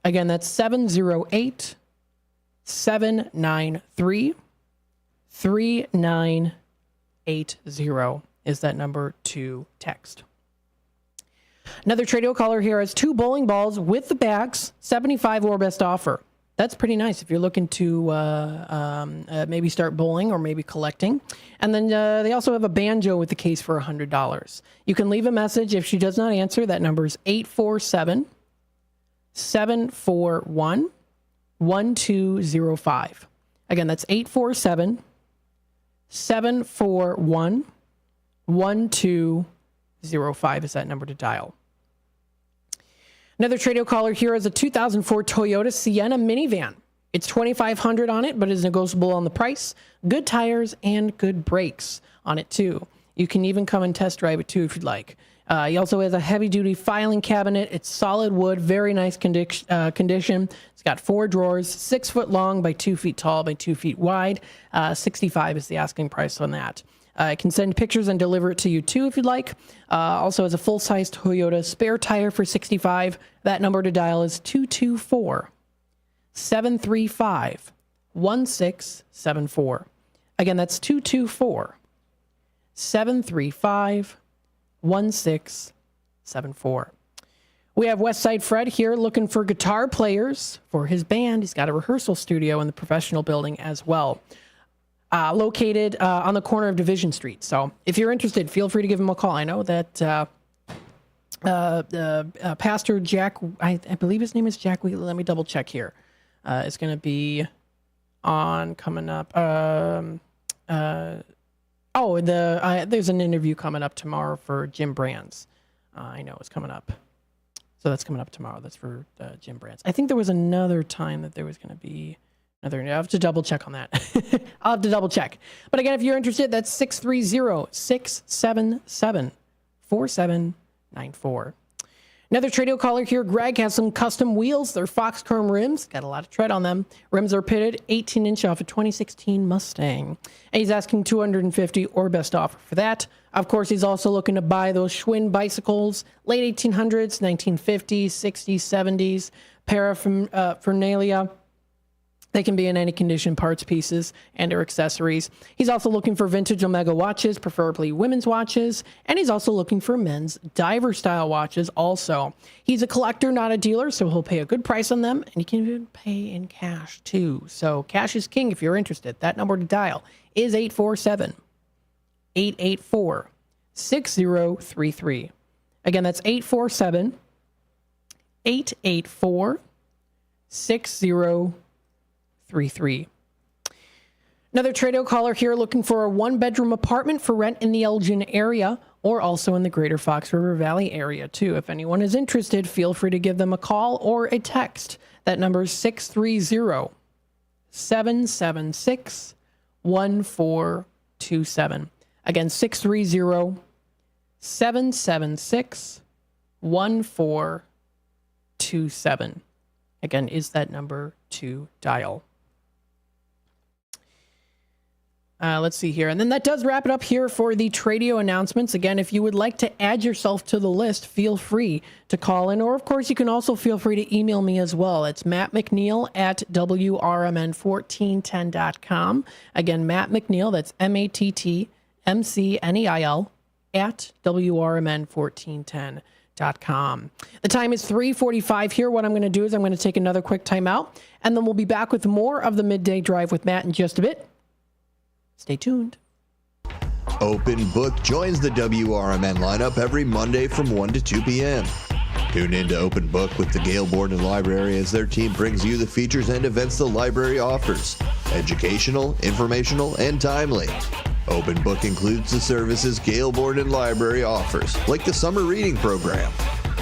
Again, that's 708-793-3980 is that number to text. Another Tradio caller here has 2 bowling balls with the bags, 75 or best offer. That's pretty nice if you're looking to maybe start bowling or maybe collecting. And then they also have a banjo with the case for $100. You can leave a message. If she does not answer, that number is 847-741-1205. Again, that's 847-741-1205 is that number to dial. Another Tradio caller here is a 2004 Toyota Sienna minivan. It's $2,500 on it, but is negotiable on the price. Good tires and good brakes on it too. You can even come and test drive it too if you'd like. He also has a heavy-duty filing cabinet. It's solid wood, very nice condition. It's got 4 drawers, 6 foot long by 2 feet tall by 2 feet wide. $65 is the asking price on that. I can send pictures and deliver it to you too if you'd like. Also has a full-size Toyota spare tire for $65. That number to dial is 224-735-1674. Again, that's 224-735-1674. We have Westside Fred here looking for guitar players for his band. He's got a rehearsal studio in the professional building as well. Located on the corner of Division Street. So if you're interested, feel free to give him a call. I know that Pastor Jack, I believe his name is Jack Wheatley. Let me double check here. It's going to be on coming up. There's an interview coming up tomorrow for Jim Brands. I know it's coming up. So that's coming up tomorrow. That's for Jim Brands. I think there was another time that there was going to be I have to double check on that. I'll have to double check. But again, if you're interested, that's 630-677-4794. Another Tradio caller here. Greg has some custom wheels. They're Fox Chrome rims. Got a lot of tread on them. Rims are pitted 18-inch off a 2016 Mustang. And he's asking $250 or best offer for that. Of course, he's also looking to buy those Schwinn bicycles, late 1800s, 1950s, 60s, 70s, paraphernalia. They can be in any condition, parts, pieces, and or accessories. He's also looking for vintage Omega watches, preferably women's watches, and he's also looking for men's diver-style watches also. He's a collector, not a dealer, so he'll pay a good price on them, and he can even pay in cash too. So cash is king if you're interested. That number to dial is 847-884-6033. Again, that's 847-884-6033. Another Tradio caller here looking for a 1-bedroom apartment for rent in the Elgin area or also in the greater Fox River Valley area too. If anyone is interested, feel free to give them a call or a text. That number is 630-776-1427. Again, 630-776-1427. Again, is that number to dial. Let's see here. And then that does wrap it up here for the Tradio announcements. Again, if you would like to add yourself to the list, feel free to call in. Or, of course, you can also feel free to email me as well. It's Matt McNeil at WRMN1410.com. Again, Matt McNeil, that's MATTMCNEIL at WRMN1410.com. The time is 3:45 here. What I'm going to do is I'm going to take another quick time out, and then we'll be back with more of the Midday Drive with Matt in just a bit. Stay tuned. Open Book joins the WRMN lineup every Monday from 1 to 2 p.m. Tune in to Open Book with the Gale Borden Library as their team brings you the features and events the library offers. Educational, informational, and timely. Open Book includes the services Gale Borden Library offers, like the summer reading program.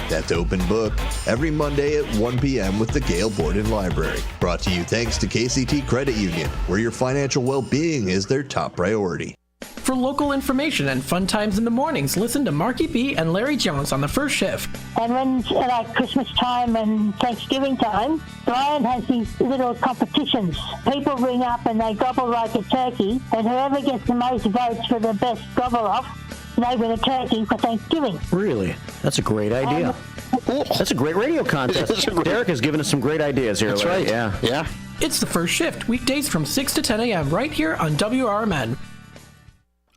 That's Open Book every Monday at 1 p.m. with the Gale Borden Library. Brought to you thanks to KCT Credit Union, where your financial well-being is their top priority. For local information and fun times in the mornings, listen to Marky B and Larry Jones on the first shift. And when like Christmas time and Thanksgiving time, Brian has these little competitions. People ring up and they gobble like a turkey, and whoever gets the most votes for the best gobble off, they win a turkey for Thanksgiving. Really? That's a great idea. That's a great radio contest. Derek has given us some great ideas here. That's Larry. right. Yeah. It's the first shift, weekdays from 6 to 10 a.m. right here on WRMN.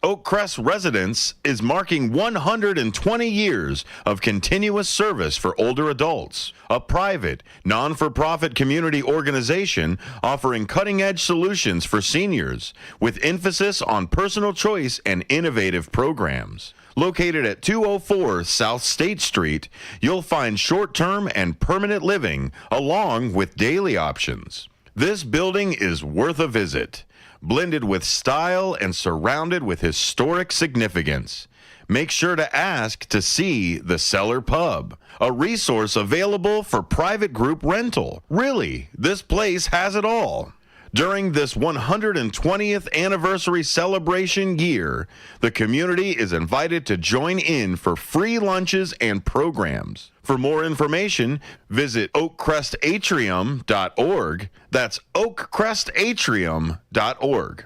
Oakcrest Residence is marking 120 years of continuous service for older adults, a private, non-for-profit community organization offering cutting-edge solutions for seniors with emphasis on personal choice and innovative programs. Located at 204 South State Street, you'll find short-term and permanent living along with daily options. This building is worth a visit. Blended with style and surrounded with historic significance. Make sure to ask to see the Cellar Pub, a resource available for private group rental. Really, this place has it all. During this 120th anniversary celebration year, the community is invited to join in for free lunches and programs. For more information, visit oakcrestatrium.org. That's oakcrestatrium.org.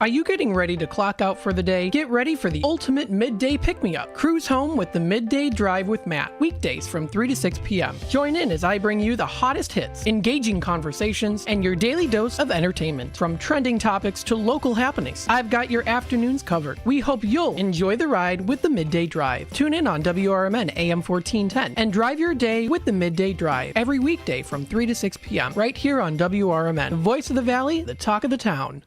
Are you getting ready to clock out for the day? Get ready for the ultimate midday pick-me-up. Cruise home with the Midday Drive with Matt, weekdays from 3 to 6 p.m. Join in as I bring you the hottest hits, engaging conversations, and your daily dose of entertainment. From trending topics to local happenings, I've got your afternoons covered. We hope you'll enjoy the ride with the Midday Drive. Tune in on WRMN AM 1410 and drive your day with the Midday Drive every weekday from 3 to 6 p.m. right here on WRMN, the voice of the valley, the talk of the town.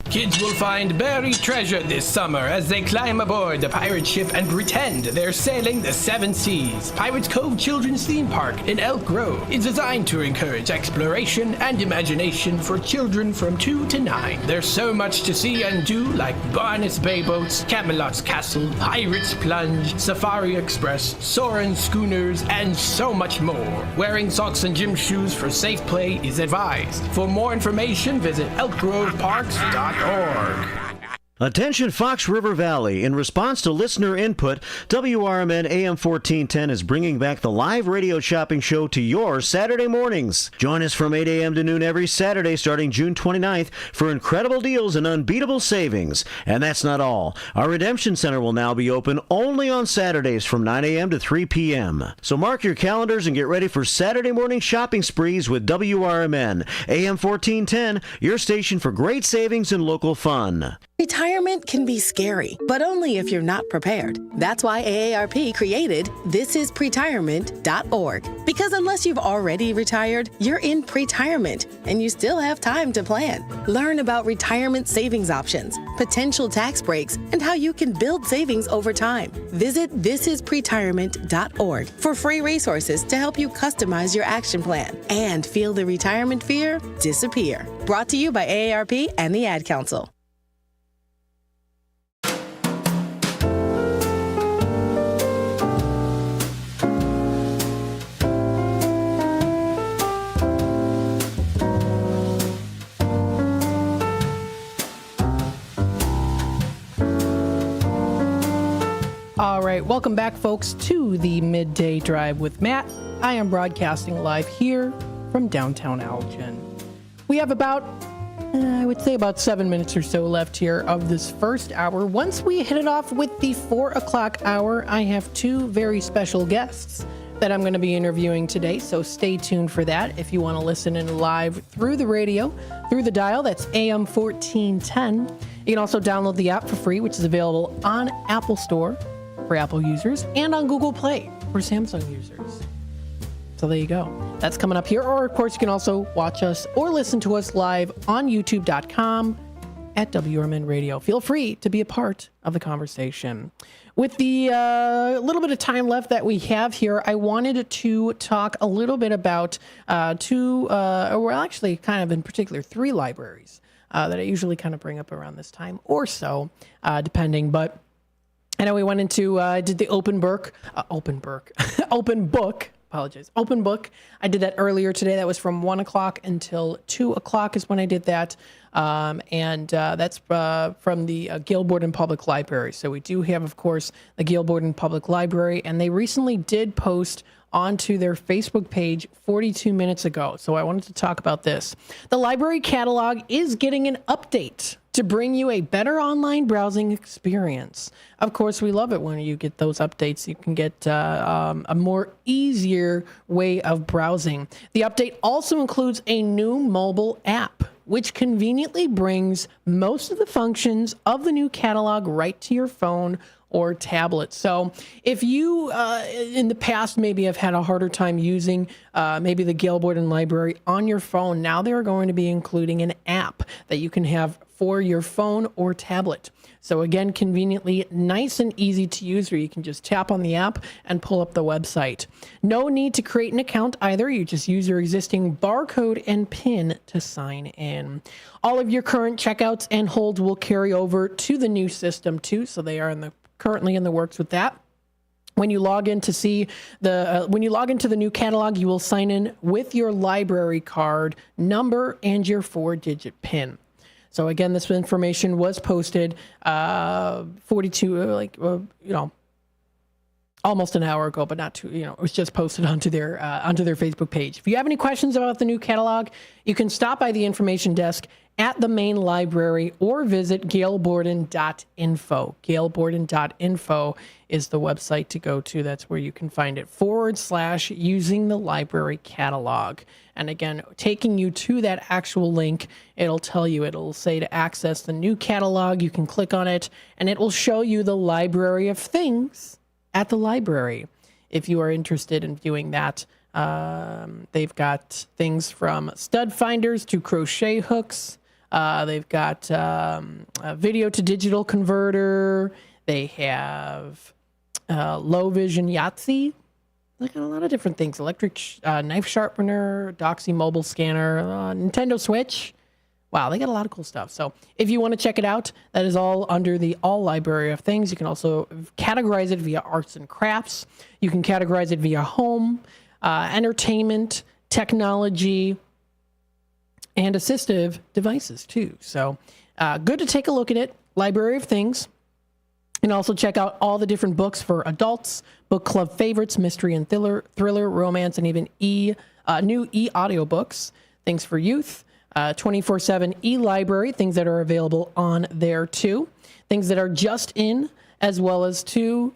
Kids will find buried treasure this summer as they climb aboard the pirate ship and pretend they're sailing the seven seas. Pirates Cove Children's Theme Park in Elk Grove is designed to encourage exploration and imagination for children from 2 to 9. There's so much to see and do, like Barnet's Bay Boats, Camelot's Castle, Pirate's Plunge, Safari Express, Soarin' Schooners, and so much more. Wearing socks and gym shoes for safe play is advised. For more information, visit elkgroveparks.org. Attention Fox River Valley. In response to listener input, WRMN AM 1410 is bringing back the live radio shopping show to your Saturday mornings. Join us from 8 a.m. to noon every Saturday starting June 29th for incredible deals and unbeatable savings. And that's not all. Our Redemption Center will now be open only on Saturdays from 9 a.m. to 3 p.m. So mark your calendars and get ready for Saturday morning shopping sprees with WRMN AM 1410, your station for great savings and local fun. Retirement can be scary, but only if you're not prepared. That's why AARP created thisispretirement.org. Because unless you've already retired, you're in pretirement, and you still have time to plan. Learn about retirement savings options, potential tax breaks, and how you can build savings over time. Visit thisispretirement.org for free resources to help you customize your action plan and feel the retirement fear disappear. Brought to you by AARP and the Ad Council. All right, welcome back, folks, to the Midday Drive with Matt. I am broadcasting live here from downtown Elgin. We have about, I would say about 7 minutes or so left here of this first hour. Once we hit it off with the 4 o'clock hour, I have two very special guests that I'm going to be interviewing today, so stay tuned for that. If you want to listen in live through the radio, through the dial, that's AM 1410. You can also download the app for free, which is available on Apple Store for Apple users and on Google Play for Samsung users. So there you go. That's coming up here. Or, of course, you can also watch us or listen to us live on youtube.com at WRMN Radio. Feel free to be a part of the conversation. With the little bit of time left that we have here, I wanted to talk a little bit about actually kind of in particular, 3 libraries that I usually kind of bring up around this time or so, depending. But I know we went into, did the open book. Open book. I did that earlier today. That was from 1 o'clock until 2 o'clock is when I did that. That's from the Gail Borden Public Library. So we do have, of course, the Gail Borden Public Library, and they recently did post onto their Facebook page 42 minutes ago. So I wanted to talk about this. The library catalog is getting an update to bring you a better online browsing experience. Of course, we love it when you get those updates. You can get a more easier way of browsing. The update also includes a new mobile app, which conveniently brings most of the functions of the new catalog right to your phone or tablet. So if you, in the past, maybe have had a harder time using maybe the Gail Borden Library on your phone, now they're going to be including an app that you can have for your phone or tablet. So again, conveniently nice and easy to use, where you can just tap on the app and pull up the website. No need to create an account either. You just use your existing barcode and PIN to sign in. All of your current checkouts and holds will carry over to the new system too. So they are currently in the works with that. When you log in to see when you log into the new catalog, you will sign in with your library card number and your 4-digit PIN. So again, this information was posted 42, almost an hour ago, but not too, it was just posted onto their Facebook page. If you have any questions about the new catalog, you can stop by the information desk at the main library or visit gailborden.info. Gailborden.info is the website to go to. That's where you can find it / using the library catalog. And again, taking you to that actual link, it'll say to access the new catalog. You can click on it and it will show you the library of things at the library. If you are interested in viewing that, they've got things from stud finders to crochet hooks. They've got a video to digital converter. They have low vision Yahtzee. They got a lot of different things. Electric knife sharpener, Doxy mobile scanner, Nintendo Switch. Wow, they got a lot of cool stuff. So if you want to check it out, that is all under the All Library of Things. You can also categorize it via arts and crafts. You can categorize it via home, entertainment, technology, and assistive devices too. So good to take a look at it. Library of Things. And also check out all the different books for adults, book club favorites, mystery and thriller, romance, and even new e-audiobooks. Things for youth, 24/7 e-library, things that are available on there too. Things that are just in, as well as to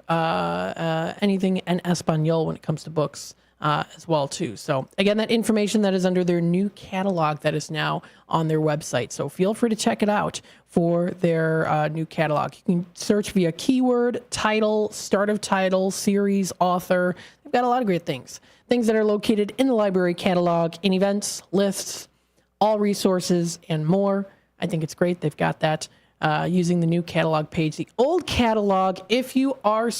anything in Espanol when it comes to books. As well too. So again, that information that is under their new catalog that is now on their website. So feel free to check it out for their new catalog. You can search via keyword, title, start of title, series, author. They've got a lot of great things. Things that are located in the library catalog, in events, lists, all resources, and more. I think it's great. They've got that using the new catalog page. The old catalog, if you are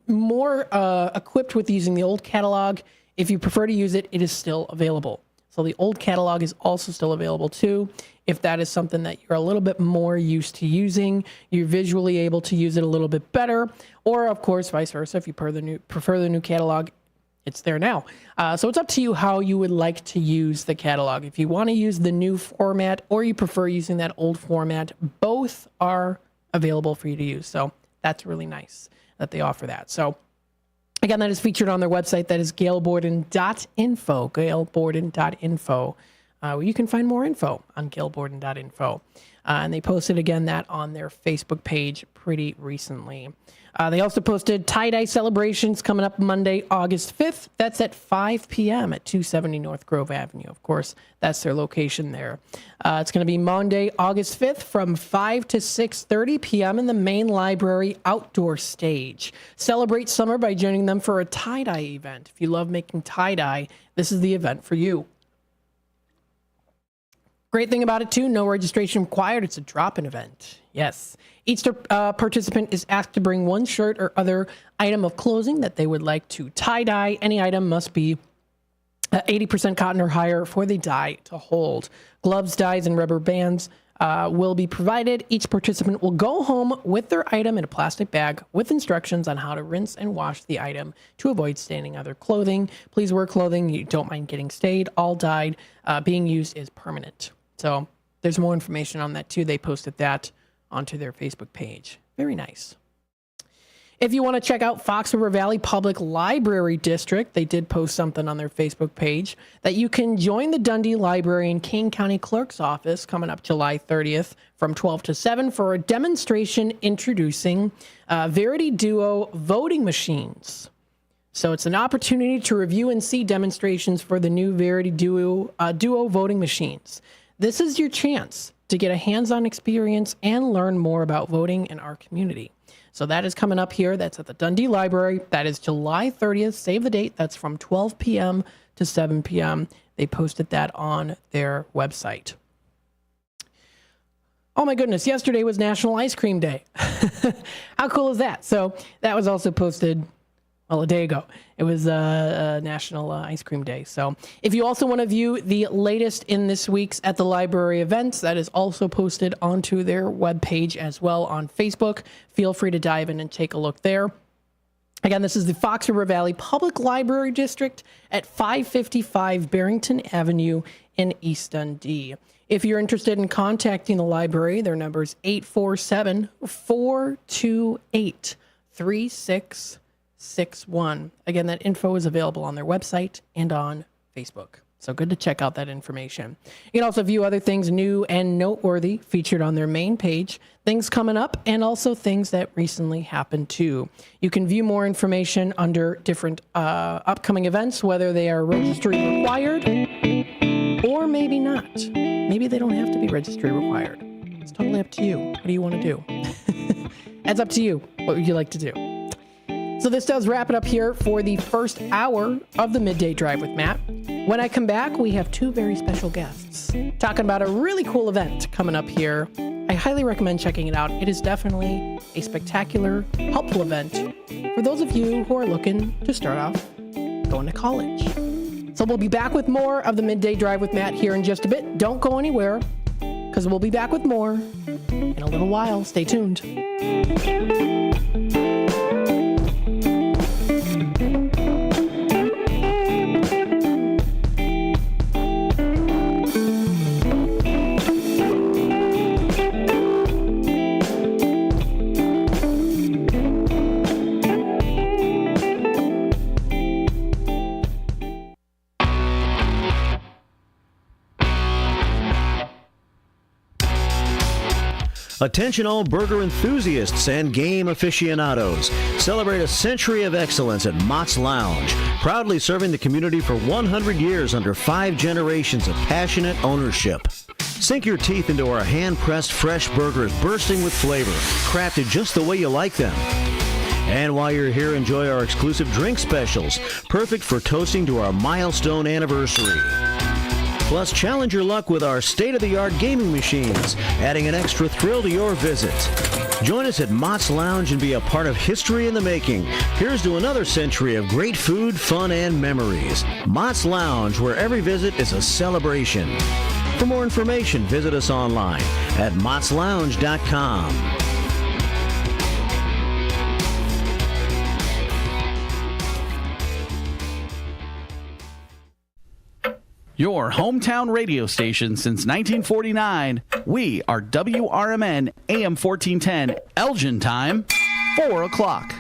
more equipped with using the old catalog, if you prefer to use it, it is still available. So the old catalog is also still available too. If that is something that you're a little bit more used to using, you're visually able to use it a little bit better, or of course, vice versa. If you prefer the new catalog, it's there now. So it's up to you how you would like to use the catalog. If you want to use the new format or you prefer using that old format, both are available for you to use. So that's really nice that they offer that. So again, that is featured on their website. That is gailborden.info, gailborden.info, where you can find more info on gailborden.info. And they posted, again, that on their Facebook page pretty recently. They also posted tie-dye celebrations coming up Monday, August 5th. That's at 5 p.m. at 270 North Grove Avenue. Of course, that's their location there. It's going to be Monday, August 5th from 5 to 6:30 p.m. in the main library outdoor stage. Celebrate summer by joining them for a tie-dye event. If you love making tie-dye, this is the event for you. Great thing about it, too, no registration required. It's a drop-in event. Yes. Each participant is asked to bring one shirt or other item of clothing that they would like to tie-dye. Any item must be 80% cotton or higher for the dye to hold. Gloves, dyes, and rubber bands will be provided. Each participant will go home with their item in a plastic bag with instructions on how to rinse and wash the item to avoid staining other clothing. Please wear clothing you don't mind getting stained. All dyed being used is permanent. So there's more information on that too. They posted that onto their Facebook page. Very nice. If you want to check out Fox River Valley Public Library District, they did post something on their Facebook page that you can join the Dundee Library and Kane County Clerk's Office coming up July 30th from 12 to 7 for a demonstration introducing Verity Duo voting machines. So it's an opportunity to review and see demonstrations for the new Verity Duo voting machines. This is your chance to get a hands-on experience and learn more about voting in our community. So that is coming up here. That's at the Dundee Library. That is July 30th. Save the date. That's from 12 p.m. to 7 p.m. They posted that on their website. Oh my goodness. Yesterday was National Ice Cream Day. How cool is that? So that was also posted a day ago. It was National Ice Cream Day. So if you also want to view the latest in this week's At the Library events, that is also posted onto their webpage as well on Facebook. Feel free to dive in and take a look there. Again, this is the Fox River Valley Public Library District at 555 Barrington Avenue in East Dundee. If you're interested in contacting the library, their number is 847-428-3661. Again, that info is available on their website and on Facebook. So good to check out that information. You can also view other things new and noteworthy featured on their main page, things coming up, and also things that recently happened too. You can view more information under different upcoming events, whether they are registry required or maybe not. Maybe they don't have to be registry required. It's totally up to you. What do you want to do? That's up to you. What would you like to do? So this does wrap it up here for the first hour of the Midday Drive with Matt. When I come back, we have two very special guests talking about a really cool event coming up here. I highly recommend checking it out. It is definitely a spectacular, helpful event for those of you who are looking to start off going to college. So we'll be back with more of the Midday Drive with Matt here in just a bit. Don't go anywhere, because we'll be back with more in a little while. Stay tuned. Attention all burger enthusiasts and game aficionados. Celebrate a century of excellence at Mott's Lounge, proudly serving the community for 100 years under 5 generations of passionate ownership. Sink your teeth into our hand-pressed fresh burgers bursting with flavor, crafted just the way you like them. And while you're here, enjoy our exclusive drink specials, perfect for toasting to our milestone anniversary. Plus, challenge your luck with our state-of-the-art gaming machines, adding an extra thrill to your visit. Join us at Mott's Lounge and be a part of history in the making. Here's to another century of great food, fun, and memories. Mott's Lounge, where every visit is a celebration. For more information, visit us online at mottslounge.com. Your hometown radio station since 1949. We are WRMN AM 1410, Elgin time, 4 o'clock.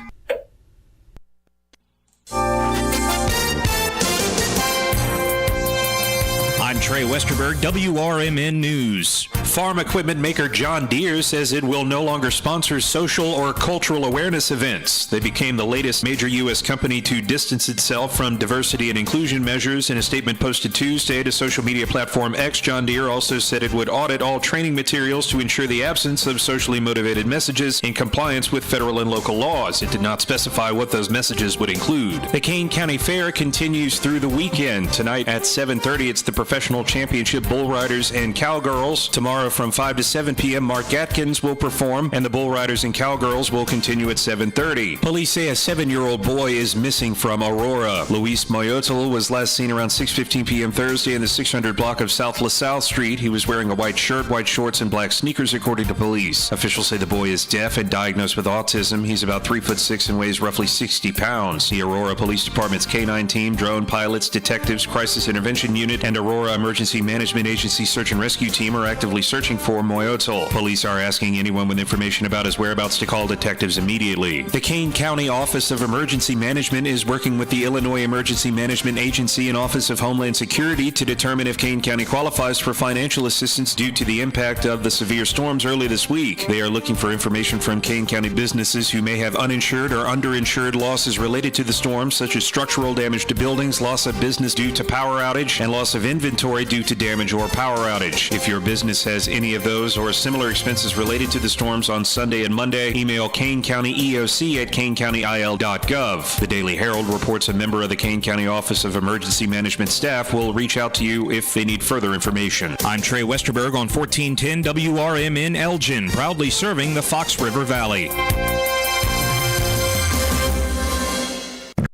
I'm Trey Westerberg, WRMN News. Farm equipment maker John Deere says it will no longer sponsor social or cultural awareness events. They became the latest major U.S. company to distance itself from diversity and inclusion measures. In a statement posted Tuesday to social media platform X, John Deere also said it would audit all training materials to ensure the absence of socially motivated messages in compliance with federal and local laws. It did not specify what those messages would include. The Kane County Fair continues through the weekend. Tonight at 7:30, it's the professional National Championship Bull Riders and Cowgirls. Tomorrow from 5 to 7 p.m., Mark Atkins will perform, and the Bull Riders and Cowgirls will continue at 7:30. Police say a 7-year-old boy is missing from Aurora. Luis Moyotl was last seen around 6:15 p.m. Thursday in the 600 block of South LaSalle Street. He was wearing a white shirt, white shorts, and black sneakers, according to police. Officials say the boy is deaf and diagnosed with autism. He's about 3'6" and weighs roughly 60 pounds. The Aurora Police Department's K-9 team, drone pilots, detectives, crisis intervention unit, and Aurora Emergency Management Agency search and rescue team are actively searching for Moyotl. Police are asking anyone with information about his whereabouts to call detectives immediately. The Kane County Office of Emergency Management is working with the Illinois Emergency Management Agency and Office of Homeland Security to determine if Kane County qualifies for financial assistance due to the impact of the severe storms early this week. They are looking for information from Kane County businesses who may have uninsured or underinsured losses related to the storm, such as structural damage to buildings, loss of business due to power outage, and loss of inventory due to damage or power outage. If your business has any of those or similar expenses related to the storms on Sunday and Monday, email Kane County EOC at kanecountyil.gov. The Daily Herald reports a member of the Kane County Office of Emergency Management staff will reach out to you if they need further information. I'm Trey Westerberg on 1410 WRMN Elgin, proudly serving the Fox River Valley.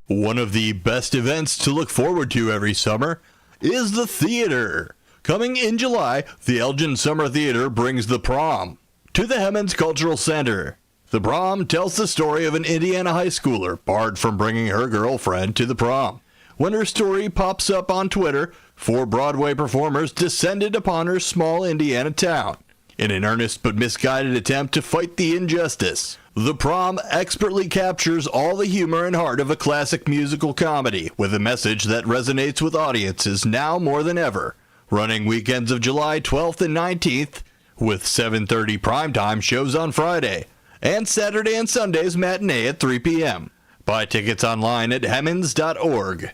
One of the best events to look forward to every summer is the theater. Coming in July, the Elgin Summer Theater brings The Prom to the Hemmons Cultural Center. The Prom tells the story of an Indiana high schooler barred from bringing her girlfriend to the prom. When her story pops up on Twitter, 4 Broadway performers descended upon her small Indiana town in an earnest but misguided attempt to fight the injustice. The Prom expertly captures all the humor and heart of a classic musical comedy with a message that resonates with audiences now more than ever. Running weekends of July 12th and 19th with 7:30 primetime shows on Friday and Saturday and Sunday's matinee at 3 p.m. Buy tickets online at hemmons.org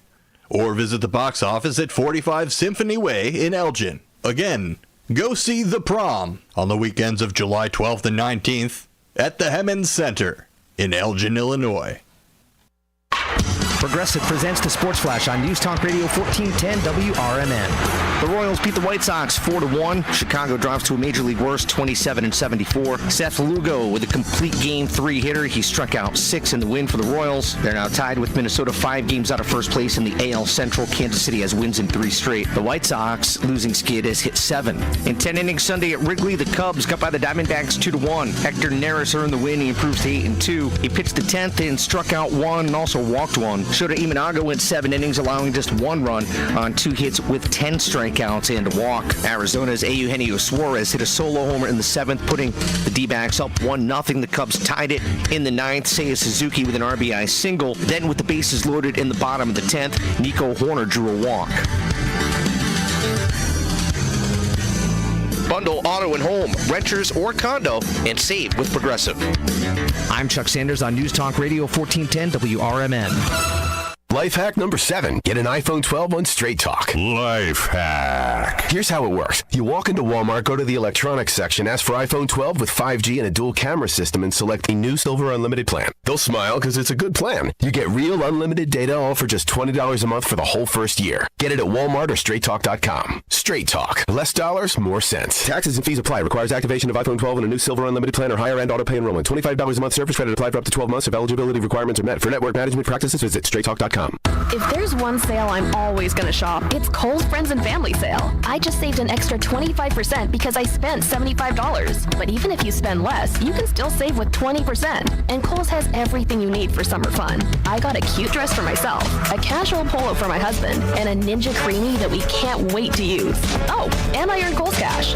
or visit the box office at 45 Symphony Way in Elgin. Again, go see The Prom on the weekends of July 12th and 19th at the Hemmons Center in Elgin, Illinois. Progressive presents the Sports Flash on News Talk Radio 1410 WRMN. The Royals beat the White Sox 4-1. Chicago drops to a Major League worst 27-74. Seth Lugo with a complete Game 3 hitter. He struck out 6 in the win for the Royals. They're now tied with Minnesota 5 games out of first place in the AL Central. Kansas City has wins in 3 straight. The White Sox losing skid has hit 7. In 10 innings Sunday at Wrigley, the Cubs got by the Diamondbacks 2-1. Hector Neris earned the win. He improves to 8-2. He pitched the 10th and struck out 1 and also walked 1. Shota Imanaga went 7 innings, allowing just 1 run on 2 hits with 10 strikeouts and a walk. Arizona's Eugenio Suarez hit a solo homer in the 7th, putting the D-backs up 1-0. The Cubs tied it in the 9th. Seiya Suzuki with an RBI single. Then with the bases loaded in the bottom of the 10th, Nico Horner drew a walk. Bundle auto and home, renters or condo, and save with Progressive. I'm Chuck Sanders on News Talk Radio 1410 WRMN. Life hack number 7. Get an iPhone 12 on Straight Talk. Life hack. Here's how it works. You walk into Walmart, go to the electronics section, ask for iPhone 12 with 5G and a dual camera system, and select the new Silver Unlimited plan. They'll smile because it's a good plan. You get real unlimited data all for just $20 a month for the whole first year. Get it at Walmart or StraightTalk.com. Straight Talk. Less dollars, more sense. Taxes and fees apply. Requires activation of iPhone 12 and a new Silver Unlimited plan or higher end auto pay enrollment. $25 a month service credit applied for up to 12 months if eligibility requirements are met. For network management practices, visit StraightTalk.com. If there's one sale I'm always going to shop, it's Kohl's Friends and Family Sale. I just saved an extra 25% because I spent $75. But even if you spend less, you can still save with 20%. And Kohl's has everything you need for summer fun. I got a cute dress for myself, a casual polo for my husband, and a Ninja Creamy that we can't wait to use. Oh, and I earned Kohl's Cash.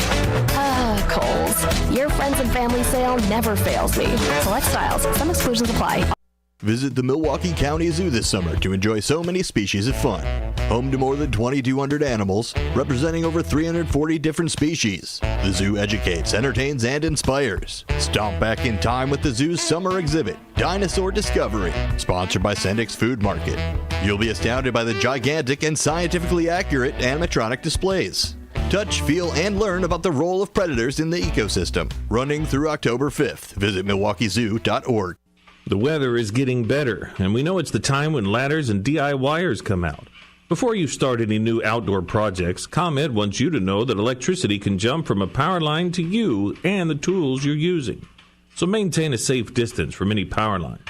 Kohl's. Your Friends and Family Sale never fails me. Select styles. Some exclusions apply. Visit the Milwaukee County Zoo this summer to enjoy so many species of fun. Home to more than 2,200 animals, representing over 340 different species. The zoo educates, entertains, and inspires. Stomp back in time with the zoo's summer exhibit, Dinosaur Discovery, sponsored by Sendik's Food Market. You'll be astounded by the gigantic and scientifically accurate animatronic displays. Touch, feel, and learn about the role of predators in the ecosystem. Running through October 5th. Visit MilwaukeeZoo.org. The weather is getting better, and we know it's the time when ladders and DIYers come out. Before you start any new outdoor projects, ComEd wants you to know that electricity can jump from a power line to you and the tools you're using. So maintain a safe distance from any power lines.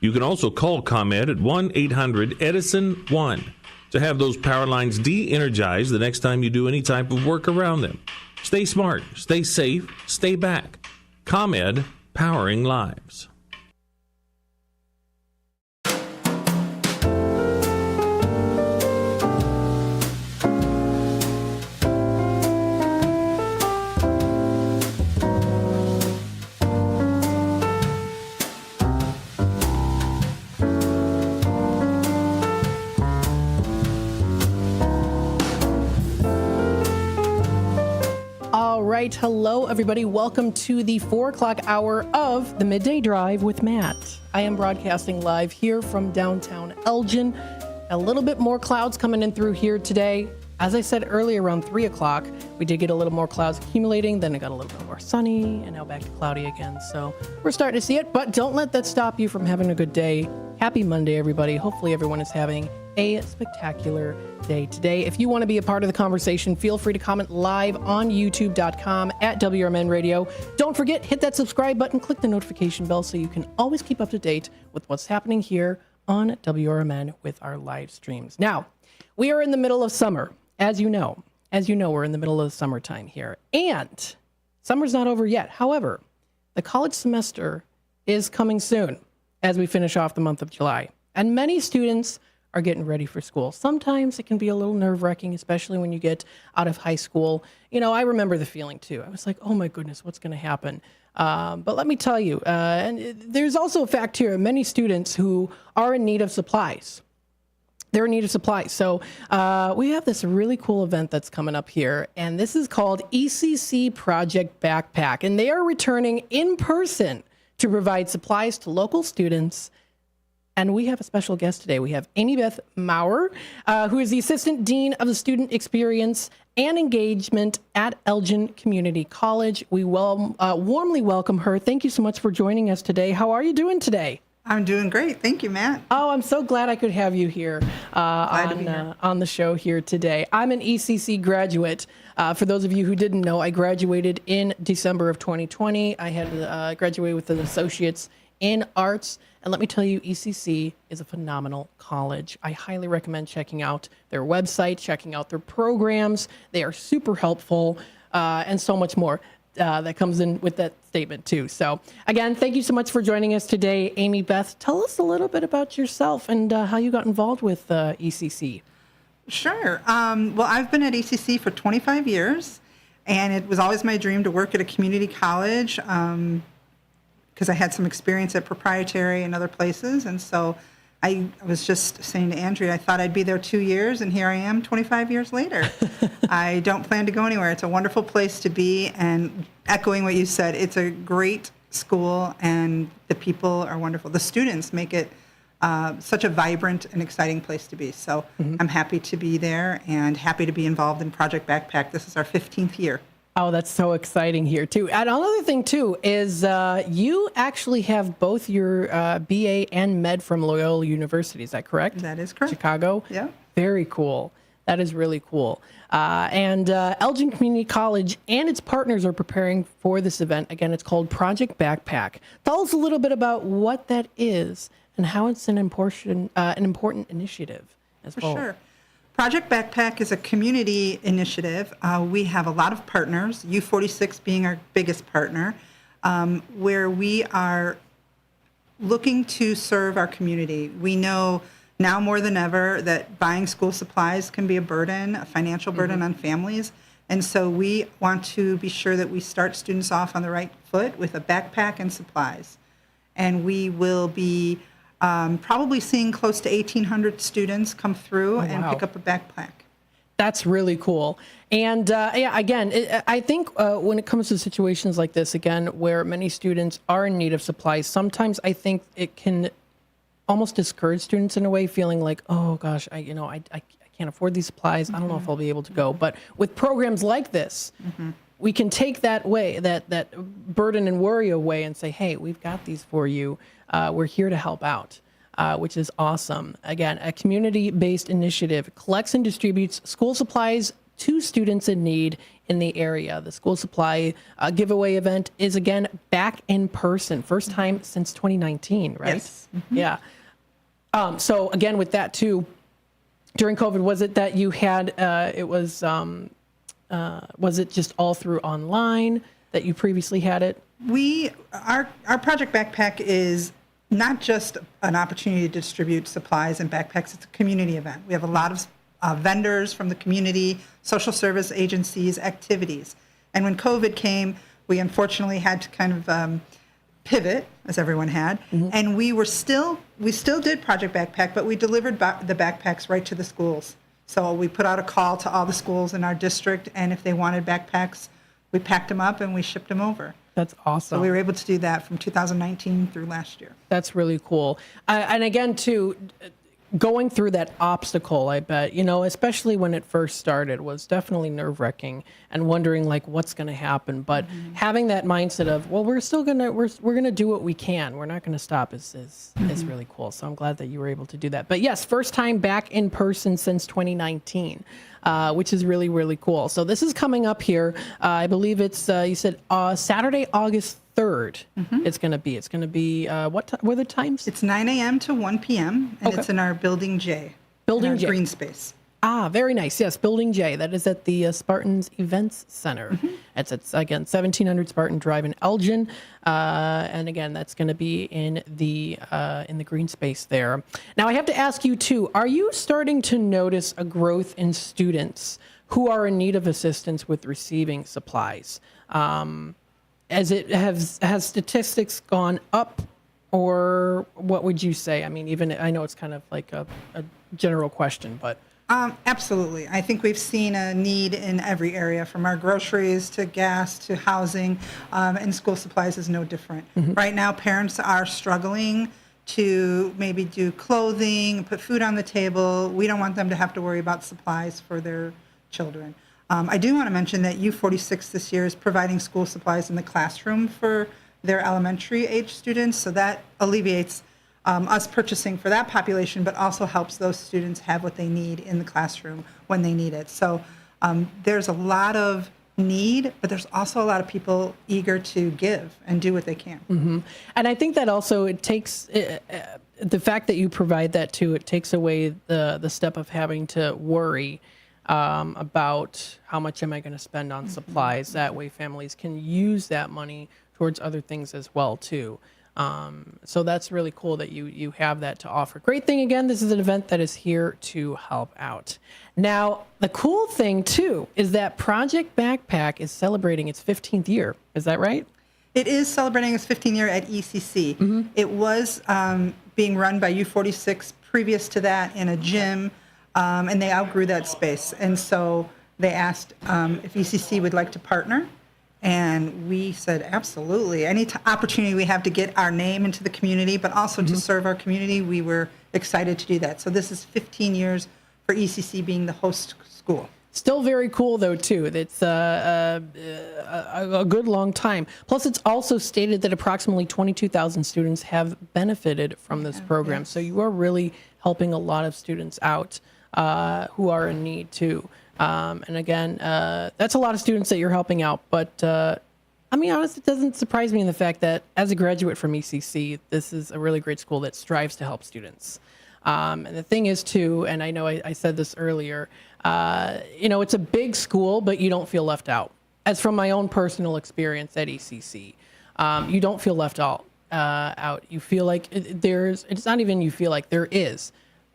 You can also call ComEd at 1-800-EDISON-1 to have those power lines de-energized the next time you do any type of work around them. Stay smart, stay safe, stay back. ComEd, powering lives. All right. Hello, everybody. Welcome to the 4 o'clock hour of the Midday Drive with Matt. I am broadcasting live here from downtown Elgin. A little bit more clouds coming in through here today. As I said earlier, around 3 o'clock, we did get a little more clouds accumulating. Then it got a little bit more sunny, and now back to cloudy again. So we're starting to see it, but don't let that stop you from having a good day. Happy Monday, everybody. Hopefully everyone is having a spectacular day today. If you want to be a part of the conversation, feel free to comment live on youtube.com at WRMN Radio. Don't forget, hit that subscribe button, click the notification bell so you can always keep up to date with what's happening here on WRMN with our live streams. Now, we are in the middle of summer, as you know. As you know, we're in the middle of the summertime here. And summer's not over yet. However, the college semester is coming soon as we finish off the month of July. And many students are getting ready for school. Sometimes it can be a little nerve-wracking, especially when you get out of high school. You know, I remember the feeling too. I was like, oh my goodness, what's going to happen? But let me tell you, and there's also a fact here, many students who are in need of supplies. They're in need of supplies. So we have this really cool event that's coming up here, and this is called ECC Project Backpack, and they are returning in person to provide supplies to local students. And we have a special guest today. We have Amy Beth Maurer, who is the Assistant Dean of the Student Experience and Engagement at Elgin Community College. We warmly welcome her. Thank you so much for joining us today. How are you doing today? I'm doing great. Thank you, Matt. Oh, I'm so glad I could have you here on the show here today. I'm an ECC graduate. For those of you who didn't know, I graduated in December of 2020. I had graduated with an associate's in arts. And let me tell you, ECC is a phenomenal college. I highly recommend checking out their website, checking out their programs. They are super helpful and so much more. That comes in with that statement too. So again, thank you so much for joining us today, Amy Beth. Tell us a little bit about yourself and how you got involved with ECC. Sure. Well, I've been at ECC for 25 years, and it was always my dream to work at a community college because I had some experience at Proprietary and other places. And so I was just saying to Andrea, I thought I'd be there 2 years, and here I am 25 years later. I don't plan to go anywhere. It's a wonderful place to be, and echoing what you said, it's a great school, and the people are wonderful. The students make it such a vibrant and exciting place to be. So I'm happy to be there and happy to be involved in Project Backpack. This is our 15th year. Oh, that's so exciting here, too. And another thing, too, is you actually have both your BA and Med from Loyola University. Is that correct? That is correct. Chicago? Yeah. Very cool. That is really cool. And Elgin Community College and its partners are preparing for this event. Again, it's called Project Backpack. Tell us a little bit about what that is and how it's an important initiative as well. For sure. Project Backpack is a community initiative. We have a lot of partners, U46 being our biggest partner, where we are looking to serve our community. We know now more than ever that buying school supplies can be a burden, a financial burden on families. And so we want to be sure that we start students off on the right foot with a backpack and supplies. And we will be probably seeing close to 1,800 students come through and pick up a backpack. That's really cool. And again, I think when it comes to situations like this, again, where many students are in need of supplies, sometimes I think it can almost discourage students in a way, feeling like, oh gosh, I can't afford these supplies. I don't know if I'll be able to go. But with programs like this, we can take that burden and worry away and say, hey, we've got these for you. We're here to help out. which is awesome. Again, a community-based initiative collects and distributes school supplies to students in need in the area. The school supply giveaway event is, again, back in person. First time since 2019, right? Yes. Yeah. So, again, with that, too, during COVID, was it that you had, was it just all through online that you previously had it? Our Project Backpack is not just an opportunity to distribute supplies and backpacks, it's a community event. We have a lot of vendors from the community, social service agencies, activities. And when COVID came, we unfortunately had to kind of pivot, as everyone had. And we still did Project Backpack, but we delivered the backpacks right to the schools. So we put out a call to all the schools in our district, and if they wanted backpacks, we packed them up and we shipped them over. That's awesome. So we were able to do that from 2019 through last year. That's really cool. And again, too, going through that obstacle, I bet, especially when it first started, was definitely nerve-wracking and wondering like what's going to happen. But having that mindset of, well, we're gonna do what we can. We're not going to stop is really cool. So I'm glad that you were able to do that. But yes, first time back in person since 2019, which is really, really cool. So this is coming up here. I believe it's you said Saturday, August 3rd. It's going to be. It's going to be what were the times? It's 9 a.m. to 1 p.m. and Okay. it's in our Building J. Building in our J. Green space. Ah, very nice. Yes, Building J. That is at the Spartans Events Center. It's again 1700 Spartan Drive in Elgin, and again that's going to be in the green space there. Now I have to ask you too: are you starting to notice a growth in students who are in need of assistance with receiving supplies? Has statistics gone up, or what would you say? I mean, even I know it's kind of like a general question, but. Absolutely. I think we've seen a need in every area, from our groceries to gas to housing, and school supplies is no different. Right now, parents are struggling to maybe do clothing, put food on the table. We don't want them to have to worry about supplies for their children. I do want to mention that U46 this year is providing school supplies in the classroom for their elementary age students, so that alleviates us purchasing for that population, but also helps those students have what they need in the classroom when they need it. So there's a lot of need, but there's also a lot of people eager to give and do what they can. And I think that also it takes the fact that you provide that too. It takes away the step of having to worry about how much am I going to spend on supplies. That way, families can use that money towards other things as well too. So that's really cool that you have that to offer. Great thing, again, this is an event that is here to help out. Now, the cool thing, too, is that Project Backpack is celebrating its 15th year. Is that right? It is celebrating its 15th year at ECC. It was being run by U46 previous to that in a gym, and they outgrew that space. And so they asked if ECC would like to partner. And we said, absolutely. Any opportunity we have to get our name into the community, but also to serve our community, we were excited to do that. So this is 15 years for ECC being the host school. Still very cool, though, too. It's a good long time. Plus, it's also stated that approximately 22,000 students have benefited from this program. So you are really helping a lot of students out who are in need, too. And again, that's a lot of students that you're helping out. But I mean, honestly, it doesn't surprise me in the fact that as a graduate from ECC, this is a really great school that strives to help students. And the thing is, too, and I know I said this earlier, it's a big school, but you don't feel left out. As from my own personal experience at ECC, you don't feel left out. You feel like it's not even you feel like, there is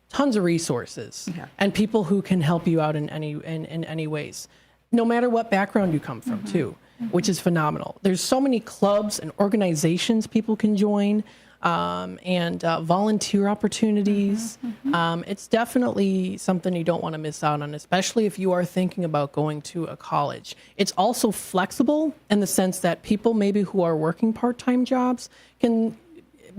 tons of resources and people who can help you out in any ways, no matter what background you come from, too, which is phenomenal. There's so many clubs and organizations people can join, and volunteer opportunities. It's definitely something you don't want to miss out on, especially if you are thinking about going to a college. It's also flexible in the sense that people maybe who are working part-time jobs can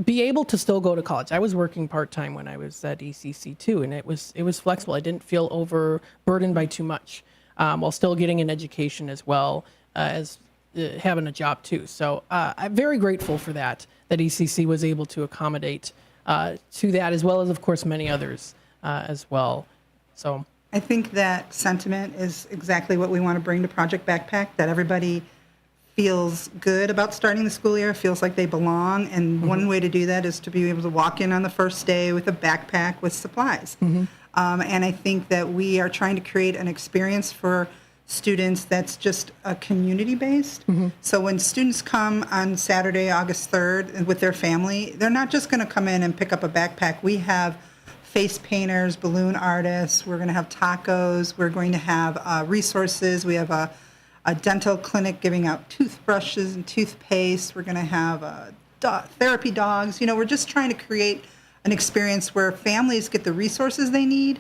be able to still go to college. I was working part-time when I was at ECC too, and it was flexible. I didn't feel overburdened by too much, while still getting an education as well as having a job too. So I'm very grateful for that ECC was able to accommodate to that, as well as, of course, many others as well. So I think that sentiment is exactly what we want to bring to Project Backpack, that everybody feels good about starting the school year, feels like they belong. And one way to do that is to be able to walk in on the first day with a backpack with supplies. And I think that we are trying to create an experience for students that's just community-based. So when students come on Saturday, August 3rd, with their family, they're not just going to come in and pick up a backpack. We have face painters, balloon artists. We're going to have tacos. We're going to have resources. We have a dental clinic giving out toothbrushes and toothpaste. We're going to have therapy dogs. You know, we're just trying to create an experience where families get the resources they need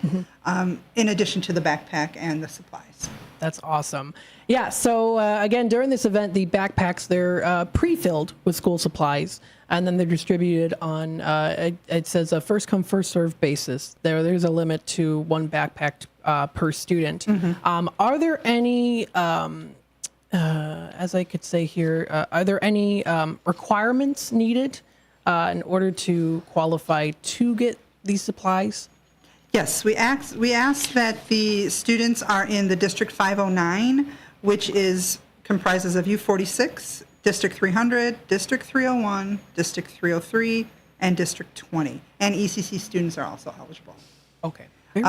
in addition to the backpack and the supplies. That's awesome. Yeah, so again, during this event, the backpacks, they're pre-filled with school supplies, and then they're distributed on, it says a first-come, first-served basis. There's a limit to one backpack per student. Are there any, as I could say here, are there any requirements needed in order to qualify to get these supplies? Yes, we ask that the students are in the District 509, which comprises of U46, District 300, District 301, District 303, and District 20. And ECC students are also eligible. Okay. We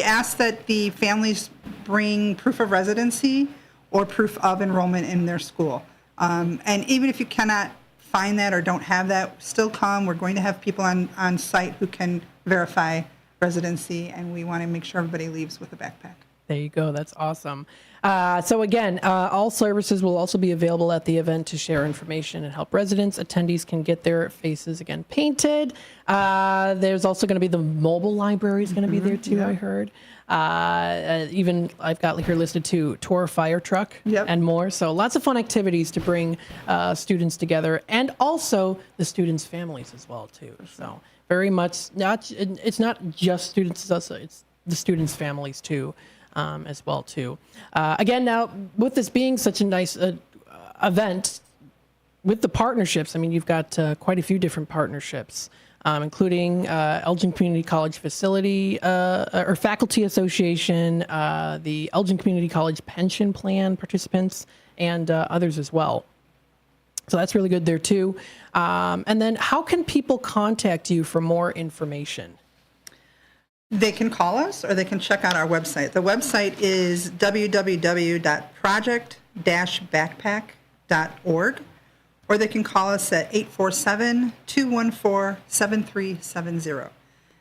ask that the families bring proof of residency or proof of enrollment in their school. And even if you cannot find that or don't have that, still come. We're going to have people on site who can verify residency, and we want to make sure everybody leaves with a backpack. There you go. That's awesome. So again, all services will also be available at the event to share information and help residents. Attendees can get their faces again painted. There's also going to be the mobile library is going to be there too, I heard. Even I've got here listed too, tour fire truck and more. So lots of fun activities to bring students together, and also the students' families as well too. So very much it's not just students, it's the students' families too. As well too. Again, now with this being such a nice event, with the partnerships, I mean, you've got quite a few different partnerships, including Elgin Community College Facility or Faculty Association, the Elgin Community College Pension Plan participants, and others as well. So that's really good there too. And then how can people contact you for more information? They can call us or they can check out our website. The website is www.project-backpack.org, or they can call us at 847-214-7370.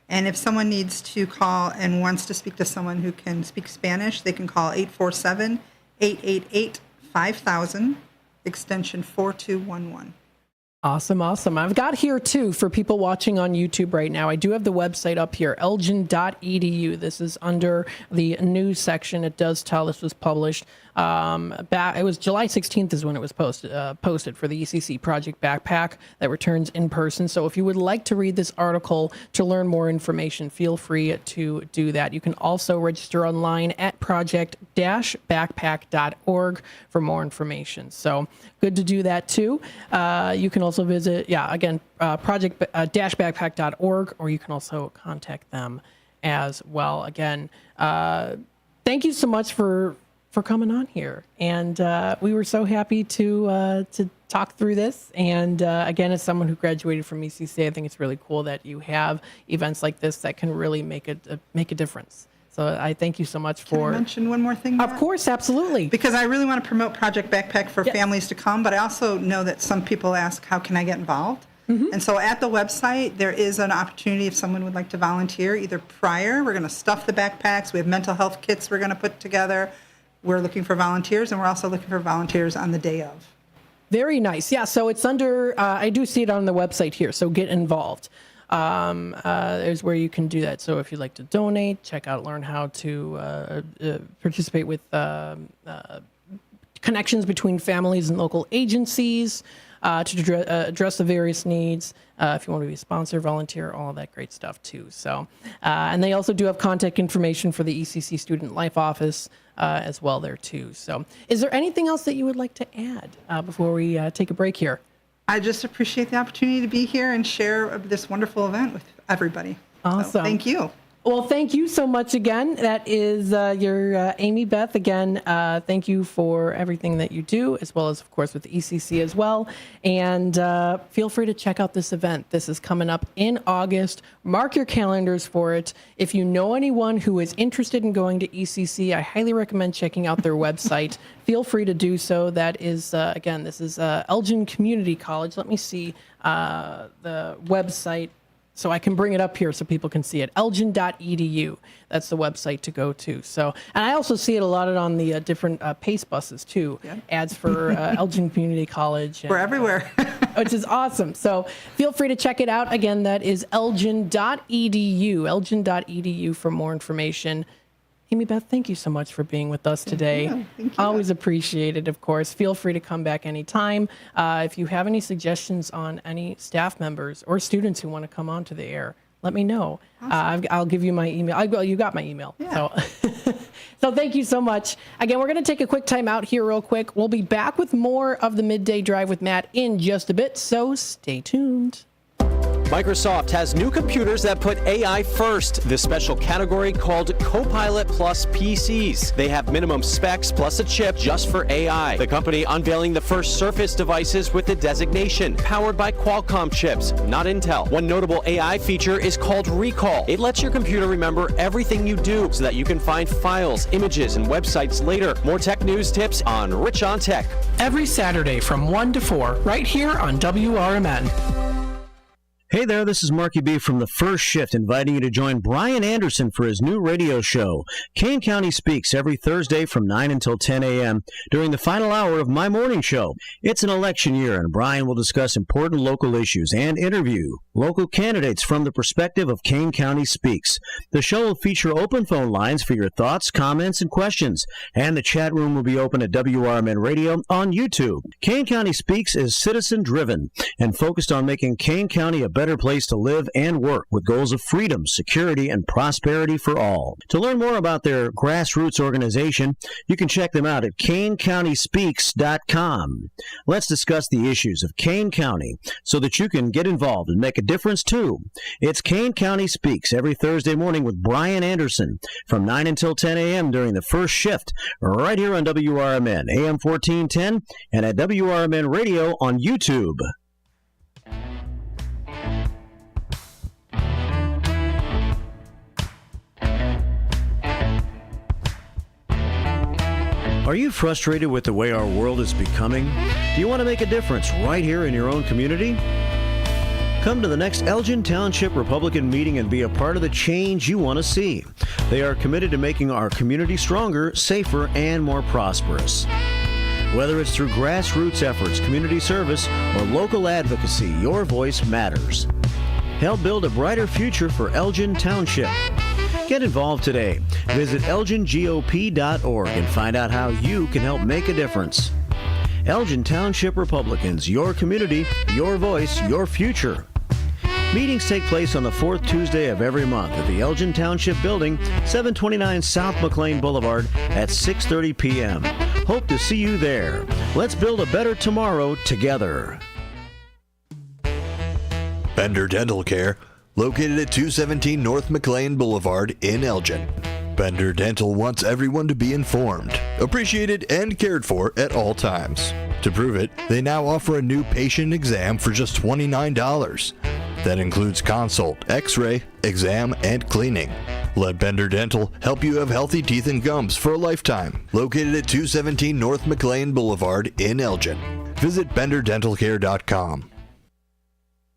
And if someone needs to call and wants to speak to someone who can speak Spanish, they can call 847-888-5000, extension 4211. Awesome, awesome. I've got here too, for people watching on YouTube right now, I do have the website up here, elgin.edu. This is under the news section. It does tell this was published it was July 16th is when it was posted for the ECC Project Backpack that returns in person. So if you would like to read this article to learn more information, feel free to do that. You can also register online at project-backpack.org for more information. So good to do that too. You can also visit, project-backpack.org, or you can also contact them as well. Again, thank you so much for coming on here, and we were so happy to talk through this. And again, as someone who graduated from ECC, I think it's really cool that you have events like this that can really make a difference. So I thank you so much for. Can I mention one more thing? Of course, absolutely. Because I really want to promote Project Backpack for families to come, but I also know that some people ask, how can I get involved? And so at the website, there is an opportunity if someone would like to volunteer, either prior, we're going to stuff the backpacks, we have mental health kits we're going to put together. We're looking for volunteers, and we're also looking for volunteers on the day of. Very nice. Yeah, so it's under, I do see it on the website here, so get involved. There's where you can do that. So if you'd like to donate, check out, learn how to participate with connections between families and local agencies to address the various needs. If you want to be a sponsor, volunteer, all that great stuff too. So, and they also do have contact information for the ECC Student Life Office as well there too. So is there anything else that you would like to add before we take a break here? I just appreciate the opportunity to be here and share this wonderful event with everybody. Awesome. So, thank you. Well, thank you so much again. That is your Amy Beth again. Thank you for everything that you do, as well as, of course, with ECC as well. And feel free to check out this event. This is coming up in August. Mark your calendars for it. If you know anyone who is interested in going to ECC, I highly recommend checking out their website. Feel free to do so. That is, again, this is Elgin Community College. Let me see the website, so I can bring it up here so people can see it. Elgin.edu. That's the website to go to. So, and I also see it a lot on the different PACE buses too. Yeah. Ads for Elgin Community College. We're everywhere. Which is awesome. So feel free to check it out. Again, that is Elgin.edu. Elgin.edu for more information. Amy Beth, thank you so much for being with us today. Thank you. Always appreciated, of course. Feel free to come back anytime. If you have any suggestions on any staff members or students who want to come onto the air, let me know. Awesome. I'll give you my email. Well, you got my email. Yeah. So thank you so much. Again, we're going to take a quick time out here real quick. We'll be back with more of the Midday Drive with Matt in just a bit, so stay tuned. Microsoft has new computers that put AI first, this special category called Copilot Plus PCs. They have minimum specs plus a chip just for AI. The company unveiling the first Surface devices with the designation, powered by Qualcomm chips, not Intel. One notable AI feature is called Recall. It lets your computer remember everything you do so that you can find files, images, and websites later. More tech news tips on Rich on Tech. Every Saturday from 1 to 4, right here on WRMN. Hey there, this is Marky B from The First Shift, inviting you to join Brian Anderson for his new radio show, Kane County Speaks, every Thursday from 9 until 10 a.m. during the final hour of my morning show. It's an election year, and Brian will discuss important local issues and interview local candidates from the perspective of Kane County Speaks. The show will feature open phone lines for your thoughts, comments, and questions, and the chat room will be open at WRMN Radio on YouTube. Kane County Speaks is citizen-driven and focused on making Kane County a better place to live and work with goals of freedom, security, and prosperity for all. To learn more about their grassroots organization, you can check them out at KaneCountySpeaks.com. Let's discuss the issues of Kane County so that you can get involved and make a difference too. It's Kane County Speaks every Thursday morning with Brian Anderson from 9 until 10 a.m. during the first shift right here on WRMN, AM 1410, and at WRMN Radio on YouTube. Are you frustrated with the way our world is becoming? Do you want to make a difference right here in your own community? Come to the next Elgin Township Republican meeting and be a part of the change you want to see. They are committed to making our community stronger, safer, and more prosperous. Whether it's through grassroots efforts, community service, or local advocacy, your voice matters. Help build a brighter future for Elgin Township. Get involved today. Visit elgingop.org and find out how you can help make a difference. Elgin Township Republicans, your community, your voice, your future. Meetings take place on the fourth Tuesday of every month at the Elgin Township Building, 729 South McLean Boulevard at 6:30 p.m. Hope to see you there. Let's build a better tomorrow together. Bender Dental Care, located at 217 North McLean Boulevard in Elgin. Bender Dental wants everyone to be informed, appreciated, and cared for at all times. To prove it, they now offer a new patient exam for just $29. That includes consult, x-ray, exam, and cleaning. Let Bender Dental help you have healthy teeth and gums for a lifetime. Located at 217 North McLean Boulevard in Elgin. Visit benderdentalcare.com.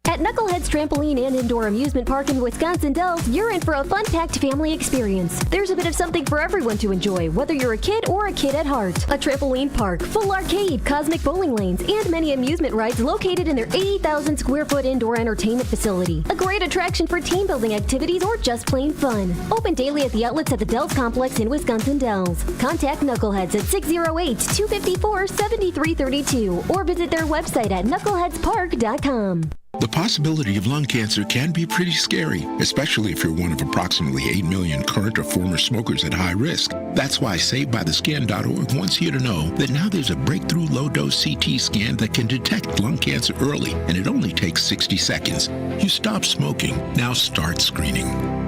At Knucklehead's Trampoline and Indoor Amusement Park in Wisconsin Dells, you're in for a fun-packed family experience. There's a bit of something for everyone to enjoy, whether you're a kid or a kid at heart. A trampoline park, full arcade, cosmic bowling lanes, and many amusement rides located in their 80,000 square foot indoor entertainment facility. A great attraction for team building activities or just plain fun. Open daily at the outlets at the Dells Complex in Wisconsin Dells. Contact Knuckleheads at 608-254-7332 or visit their website at knuckleheadspark.com. The possibility of lung cancer can be pretty scary, especially if you're one of approximately 8 million current or former smokers at high risk. That's why SaveByTheScan.org wants you to know that now there's a breakthrough low-dose CT scan that can detect lung cancer early, and it only takes 60 seconds. You stop smoking, now start screening.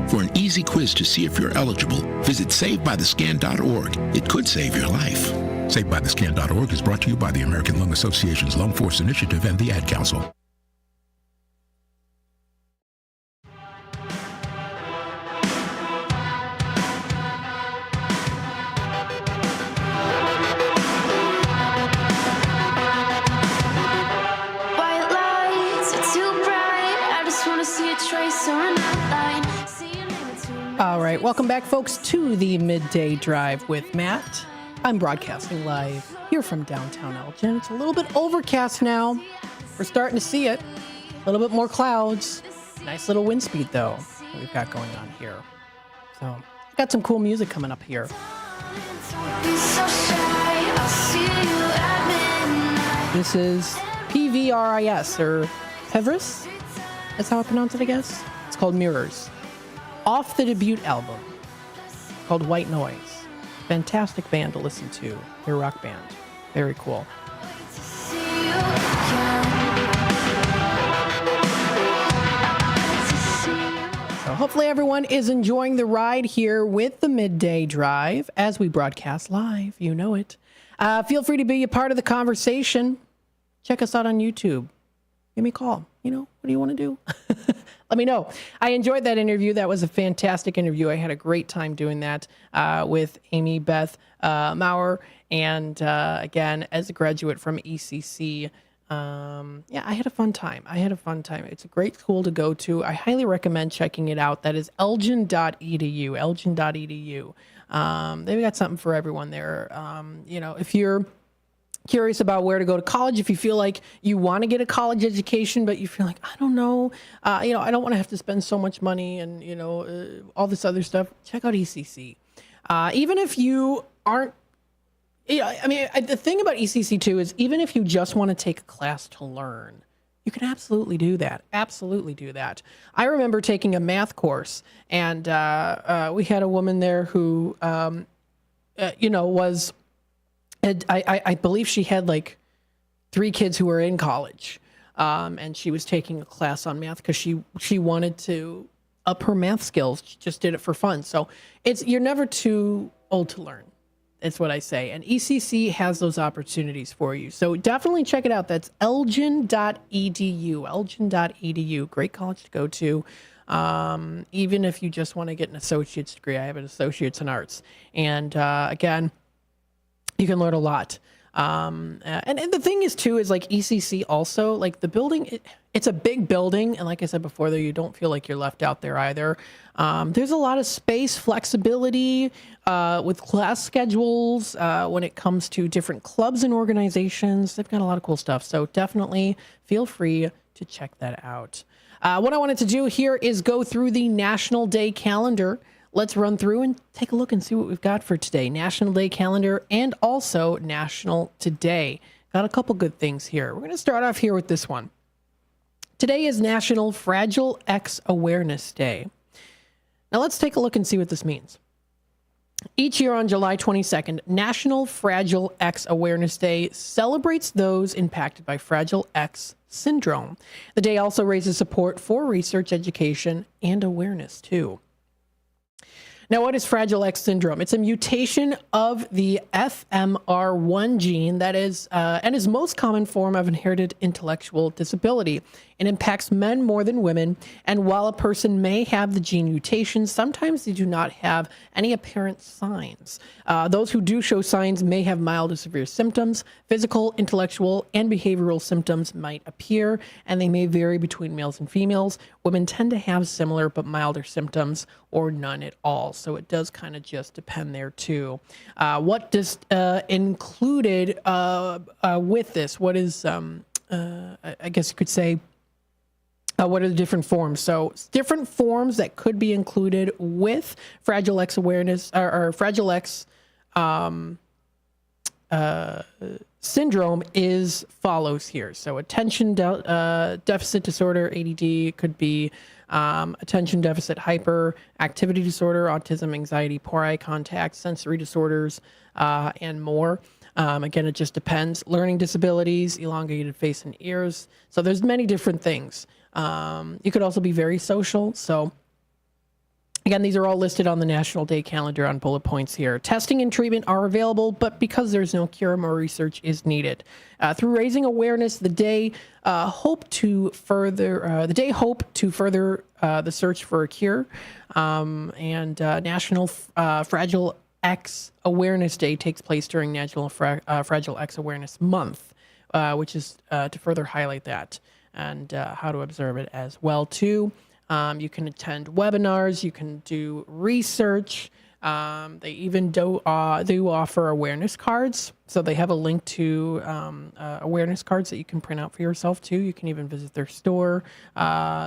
For an easy quiz to see if you're eligible, visit SaveByTheScan.org. It could save your life. SaveByTheScan.org is brought to you by the American Lung Association's Lung Force Initiative and the Ad Council. All right, welcome back, folks, to the Midday Drive with Matt. I'm broadcasting live here from downtown Elgin. It's a little bit overcast now. We're starting to see it. A little bit more clouds. Nice little wind speed, though, that we've got going on here. So, got some cool music coming up here. This is PVRIS, or Pevris? That's how I pronounce it, I guess. It's called Mirrors. Off the debut album called White Noise. Fantastic band to listen to. They're a rock band. Very cool. So hopefully everyone is enjoying the ride here with the Midday Drive as we broadcast live. You know it. Feel free to be a part of the conversation. Check us out on YouTube. Give me a call. You know, what do you want to do? Let me know. I enjoyed that interview. That was a fantastic interview. I had a great time doing that with Amy Beth Maurer. And again, as a graduate from ECC, I had a fun time. It's a great school to go to. I highly recommend checking it out. That is elgin.edu, elgin.edu. They've got something for everyone there. If you're curious about where to go to college, if you feel like you want to get a college education, but you feel like, I don't know, I don't want to have to spend so much money and, all this other stuff, check out ECC. Even if you aren't, the thing about ECC too is even if you just want to take a class to learn, you can absolutely do that. I remember taking a math course and we had a woman there who, was... I believe she had like 3 kids who were in college, and she was taking a class on math because she wanted to up her math skills. She just did it for fun. So you're never too old to learn. That's what I say. And ECC has those opportunities for you. So definitely check it out. That's elgin.edu. Elgin.edu. Great college to go to. Even if you just want to get an associate's degree. I have an associate's in arts. And again, you can learn a lot. And the thing is, too, is like ECC also, like the building, it's a big building. And like I said before, though, you don't feel like you're left out there either. There's a lot of space, flexibility with class schedules when it comes to different clubs and organizations. They've got a lot of cool stuff. So definitely feel free to check that out. What I wanted to do here is go through the National Day calendar. Let's run through and take a look and see what we've got for today. National Day calendar and also National Today. Got a couple good things here. We're going to start off here with this one. Today is National Fragile X Awareness Day. Now let's take a look and see what this means. Each year on July 22nd, National Fragile X Awareness Day celebrates those impacted by Fragile X syndrome. The day also raises support for research, education, and awareness too. Now, what is Fragile X syndrome? It's a mutation of the FMR1 gene that is and is most common form of inherited intellectual disability. It impacts men more than women, and while a person may have the gene mutation, sometimes they do not have any apparent signs. Those who do show signs may have mild to severe symptoms. Physical, intellectual, and behavioral symptoms might appear, and they may vary between males and females. Women tend to have similar but milder symptoms or none at all. So it does kind of just depend there too. What does included with this? What is, I guess you could say, what are the different forms? So different forms that could be included with Fragile X awareness or Fragile X syndrome is follows here. So attention deficit disorder, ADD, could be attention deficit hyperactivity disorder, autism, anxiety, poor eye contact, sensory disorders, and more. Again, it just depends. Learning disabilities, elongated face and ears. So there's many different things. You could also be very social. So again, these are all listed on the National Day calendar on bullet points here. Testing and treatment are available, but because there's no cure, more research is needed. Through raising awareness, the day hope to further the search for a cure. And National Fragile X Awareness Day takes place during National Fragile X Awareness Month, which is to further highlight that and how to observe it as well too. You can attend webinars. You can do research. They even do offer awareness cards. So they have a link to awareness cards that you can print out for yourself too. You can even visit their store,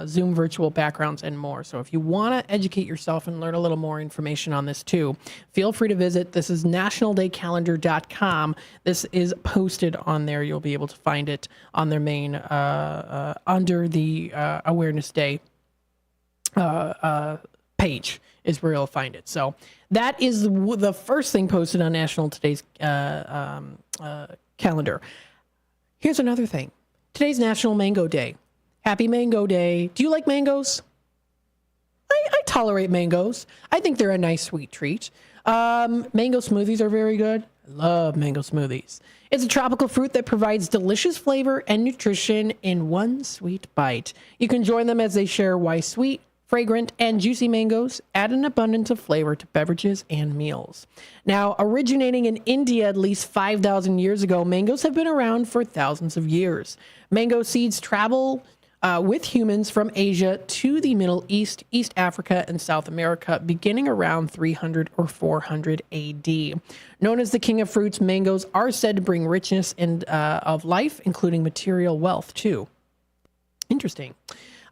Zoom virtual backgrounds, and more. So if you want to educate yourself and learn a little more information on this too, feel free to visit. This is nationaldaycalendar.com. This is posted on there. You'll be able to find it on their main under the Awareness Day page is where you'll find it. So that is the first thing posted on National Today's calendar. Here's another thing. Today's National Mango Day. Happy Mango Day. Do you like mangoes? I tolerate mangoes. I think they're a nice sweet treat. Mango smoothies are very good. I love mango smoothies. It's a tropical fruit that provides delicious flavor and nutrition in one sweet bite. You can join them as they share why sweet, fragrant, and juicy mangoes add an abundance of flavor to beverages and meals. Now, originating in India at least 5,000 years ago, mangoes have been around for thousands of years. Mango seeds travel with humans from Asia to the Middle East, East Africa, and South America, beginning around 300 or 400 AD. Known as the king of fruits, mangoes are said to bring richness of life, including material wealth, too. Interesting.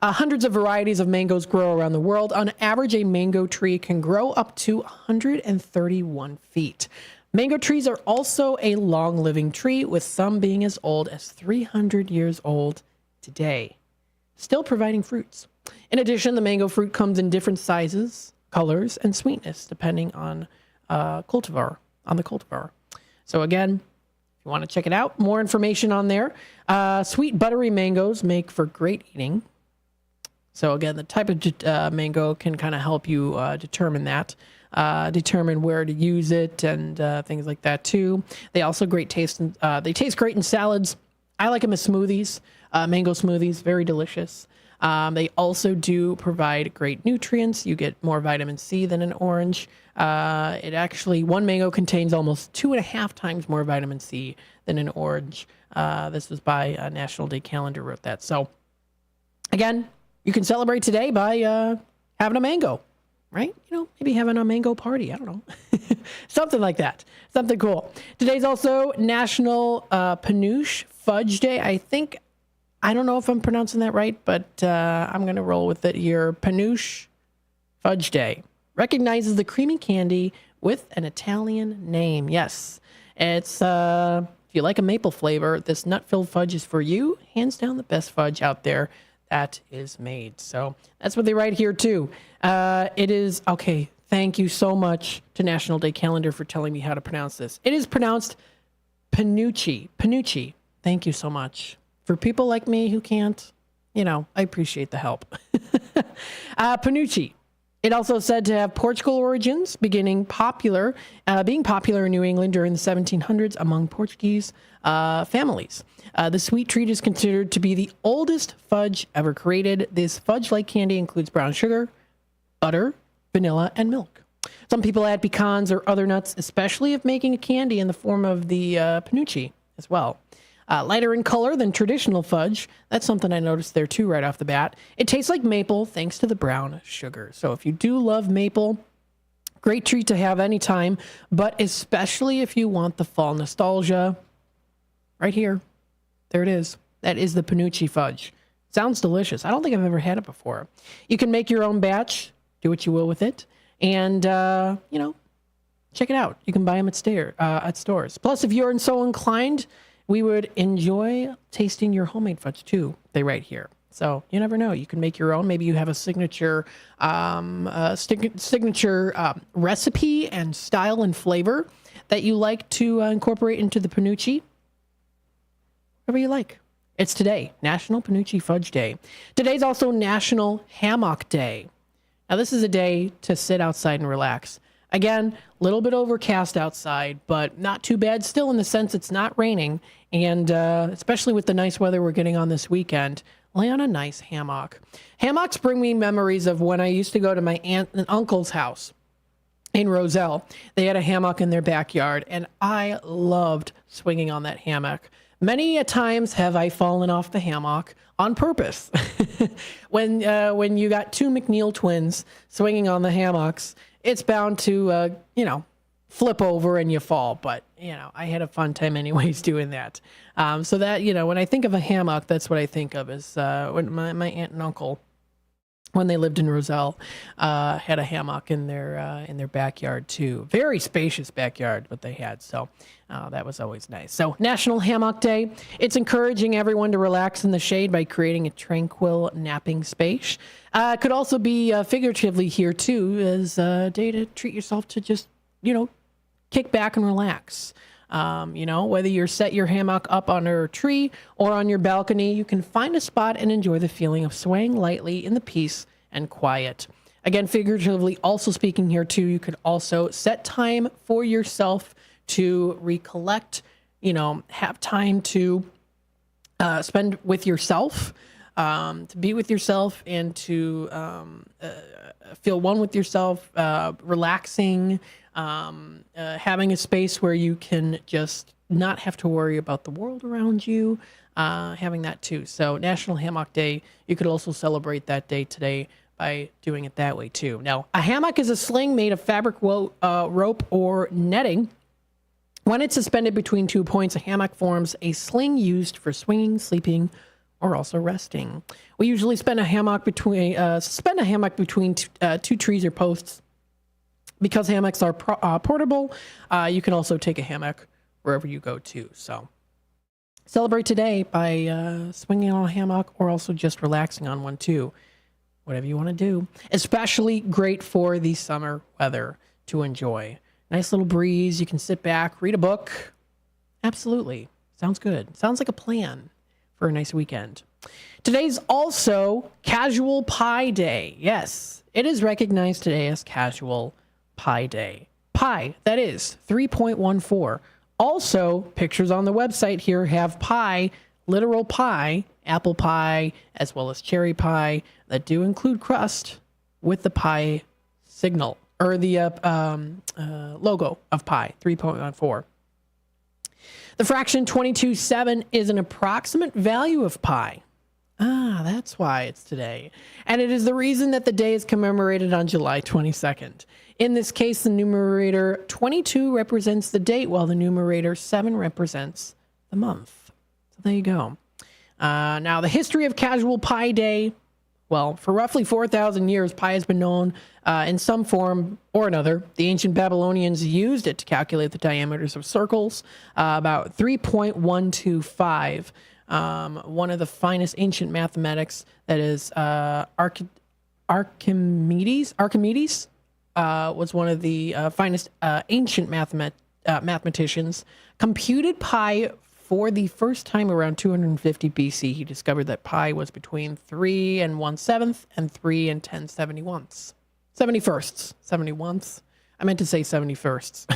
Hundreds of varieties of mangoes grow around the world. On average, a mango tree can grow up to 131 feet. Mango trees are also a long-living tree, with some being as old as 300 years old today, still providing fruits. In addition, the mango fruit comes in different sizes, colors, and sweetness, depending on the cultivar. So again, if you want to check it out, more information on there. Sweet buttery mangoes make for great eating. So again, the type of mango can kind of help you determine where to use it and things like that too. They also they taste great in salads. I like them as smoothies, mango smoothies, very delicious. They also do provide great nutrients. You get more vitamin C than an orange. One mango contains almost 2.5 times more vitamin C than an orange. This was by National Day Calendar wrote that. So again, you can celebrate today by having a mango, right? Maybe having a mango party. I don't know. Something like that. Something cool. Today's also National Panouche Fudge Day. I don't know if I'm pronouncing that right, but I'm going to roll with it here. Panouche Fudge Day recognizes the creamy candy with an Italian name. Yes, it's if you like a maple flavor, this nut-filled fudge is for you. Hands down the best fudge out there that is made. So that's what they write here too. It is, okay, thank you so much to National Day Calendar for telling me how to pronounce this. It is pronounced Panucci. Panucci. Thank you so much. For people like me who can't, I appreciate the help. Panucci. It also said to have Portugal origins, being popular in New England during the 1700s among Portuguese families. The sweet treat is considered to be the oldest fudge ever created. This fudge-like candy includes brown sugar, butter, vanilla, and milk. Some people add pecans or other nuts, especially if making a candy in the form of the panucci as well. Lighter in color than traditional fudge. That's something I noticed there too right off the bat. It tastes like maple thanks to the brown sugar. So if you do love maple, great treat to have anytime, but especially if you want the fall nostalgia, right here. There it is. That is the Panucci fudge. Sounds delicious. I don't think I've ever had it before. You can make your own batch, do what you will with it, and, check it out. You can buy them at stores. Plus, if you're so inclined, We would enjoy tasting your homemade fudge too, they write here. So you never know. You can make your own. Maybe you have a signature recipe and style and flavor that you like to incorporate into the Panucci. Whatever you like. It's today, National Panucci Fudge Day. Today's also National Hammock Day. Now, this is a day to sit outside and relax. Again, a little bit overcast outside, but not too bad. Still, in the sense it's not raining. And especially with the nice weather we're getting on this weekend, lay on a nice hammock. Hammocks bring me memories of when I used to go to my aunt and uncle's house in Roselle. They had a hammock in their backyard, and I loved swinging on that hammock. Many a times have I fallen off the hammock on purpose. When you got two McNeil twins swinging on the hammocks, it's bound to, flip over and you fall. But, I had a fun time anyways doing that. So that, when I think of a hammock, that's what I think of is when my aunt and uncle, when they lived in Roselle, had a hammock in their backyard too. Very spacious backyard what they had. So that was always nice. So National Hammock Day. It's encouraging everyone to relax in the shade by creating a tranquil napping space. Could also be figuratively here too as a day to treat yourself to just, kick back and relax. Whether you're set your hammock up under a tree or on your balcony, you can find a spot and enjoy the feeling of swaying lightly in the peace and quiet. Again, figuratively also speaking here too, you could also set time for yourself to recollect, have time to spend with yourself, to be with yourself and to feel one with yourself, relaxing, having a space where you can just not have to worry about the world around you, having that too. So National Hammock Day, you could also celebrate that day today by doing it that way too. Now, a hammock is a sling made of fabric, rope, or netting. When it's suspended between 2 points, a hammock forms a sling used for swinging, sleeping, or also resting. We usually suspend a hammock between two trees or posts. Because hammocks are portable, you can also take a hammock wherever you go to. So celebrate today by swinging on a hammock or also just relaxing on one too. Whatever you want to do. Especially great for the summer weather to enjoy. Nice little breeze. You can sit back, read a book. Absolutely. Sounds good. Sounds like a plan for a nice weekend. Today's also Casual Pie Day. Yes, it is recognized today as Casual Pie Day. Pie, that is 3.14. Also, pictures on the website here have pie, literal pie, apple pie, as well as cherry pie that do include crust with the pie signal or the logo of pi, 3.14. The fraction 22/7 is an approximate value of pi. That's why it's today. And it is the reason that the day is commemorated on July 22nd. In this case, the numerator 22 represents the date, while the numerator 7 represents the month. So there you go. Now, the history of Casual Pie Day. Well, for roughly 4,000 years, pi has been known in some form or another. The ancient Babylonians used it to calculate the diameters of circles, about 3.125. One of the finest ancient mathematics, that is Archimedes. Archimedes was one of the finest ancient mathematicians. Computed pi for the first time around 250 BC. He discovered that pi was between 3 1/7 and 3 10/71. 71st. I meant to say 71st.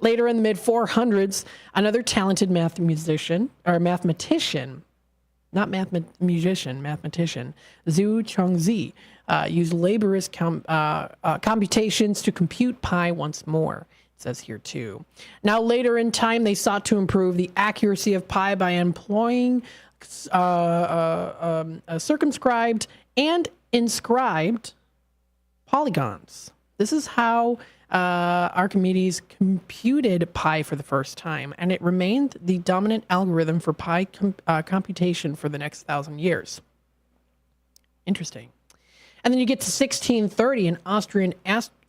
Later in the mid-400s, another talented mathematician, Zhu Chongzi, used laborious computations to compute pi once more. It says here too. Now, later in time, they sought to improve the accuracy of pi by employing circumscribed and inscribed polygons. This is how Archimedes computed pi for the first time, and it remained the dominant algorithm for pi computation for the next 1,000 years. Interesting. And then you get to 1630, an Austrian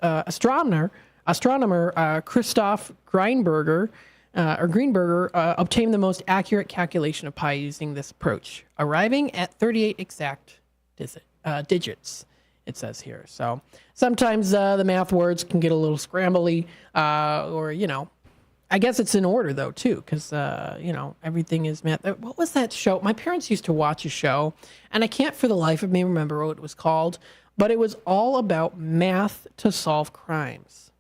astronomer Christoph Greinberger Greenberger obtained the most accurate calculation of pi using this approach, arriving at 38 exact digits, it says here. So sometimes the math words can get a little scrambly, or, I guess it's in order, though, too, because, everything is math. What was that show? My parents used to watch a show, and I can't for the life of me remember what it was called, but it was all about math to solve crimes.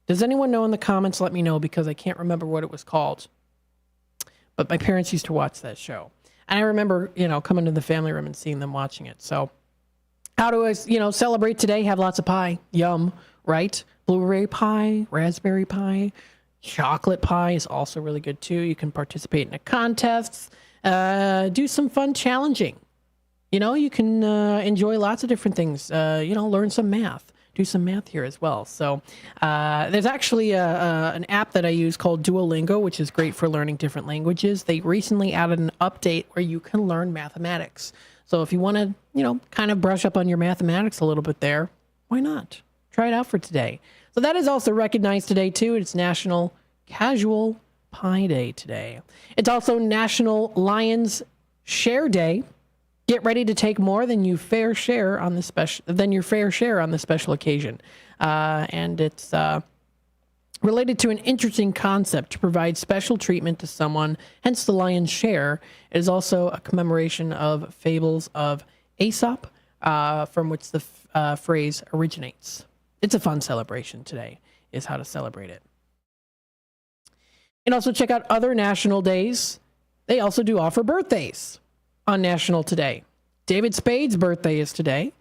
Does anyone know in the comments? Let me know, because I can't remember what it was called. But my parents used to watch that show. And I remember, coming to the family room and seeing them watching it. So how do I, celebrate today? Have lots of pie. Yum, right? Blueberry pie, raspberry pie. Chocolate pie is also really good, too. You can participate in a contest. Do some fun challenging. You can enjoy lots of different things. Learn some math. Do some math here as well. So there's actually an app that I use called Duolingo, which is great for learning different languages. They recently added an update where you can learn mathematics. So if you want to, kind of brush up on your mathematics a little bit there, why not? Try it out for today. So that is also recognized today, too. It's National Casual Pie Day today. It's also National Lions Share Day. Get ready to take more than your fair share on the special occasion. And it's related to an interesting concept to provide special treatment to someone, hence the lion's share. It is also a commemoration of fables of Aesop, from which the phrase originates. It's a fun celebration today, is how to celebrate it. And also check out other national days. They also do offer birthdays on National Today. David Spade's birthday is today.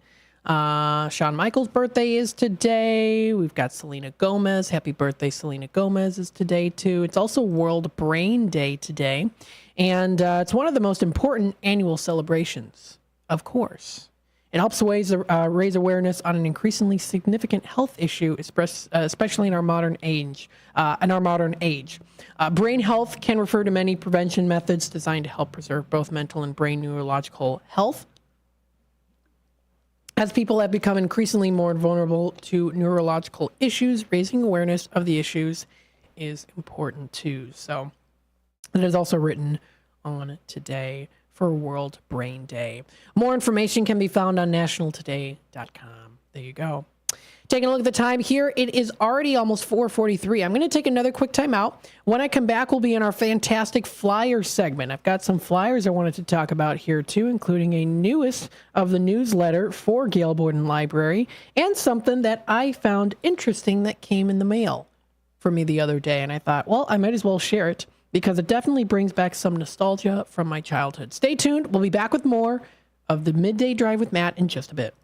Shawn Michaels' birthday is today. We've got Selena Gomez. Happy birthday, Selena Gomez is today, too. It's also World Brain Day today. And it's one of the most important annual celebrations, of course. It helps raise awareness on an increasingly significant health issue, especially in our modern age. Brain health can refer to many prevention methods designed to help preserve both mental and brain neurological health. As people have become increasingly more vulnerable to neurological issues, raising awareness of the issues is important too. So it is also written on today for World Brain Day. More information can be found on nationaltoday.com. There you go. Taking a look at the time here, it is already almost 4:43. I'm going to take another quick time out. When I come back, we'll be in our fantastic flyer segment. I've got some flyers I wanted to talk about here too, including a newest of the newsletter for Gail Borden Library, and something that I found interesting that came in the mail for me the other day. And I thought, well, I might as well share it, because it definitely brings back some nostalgia from my childhood. Stay tuned. We'll be back with more of the Midday Drive with Matt in just a bit.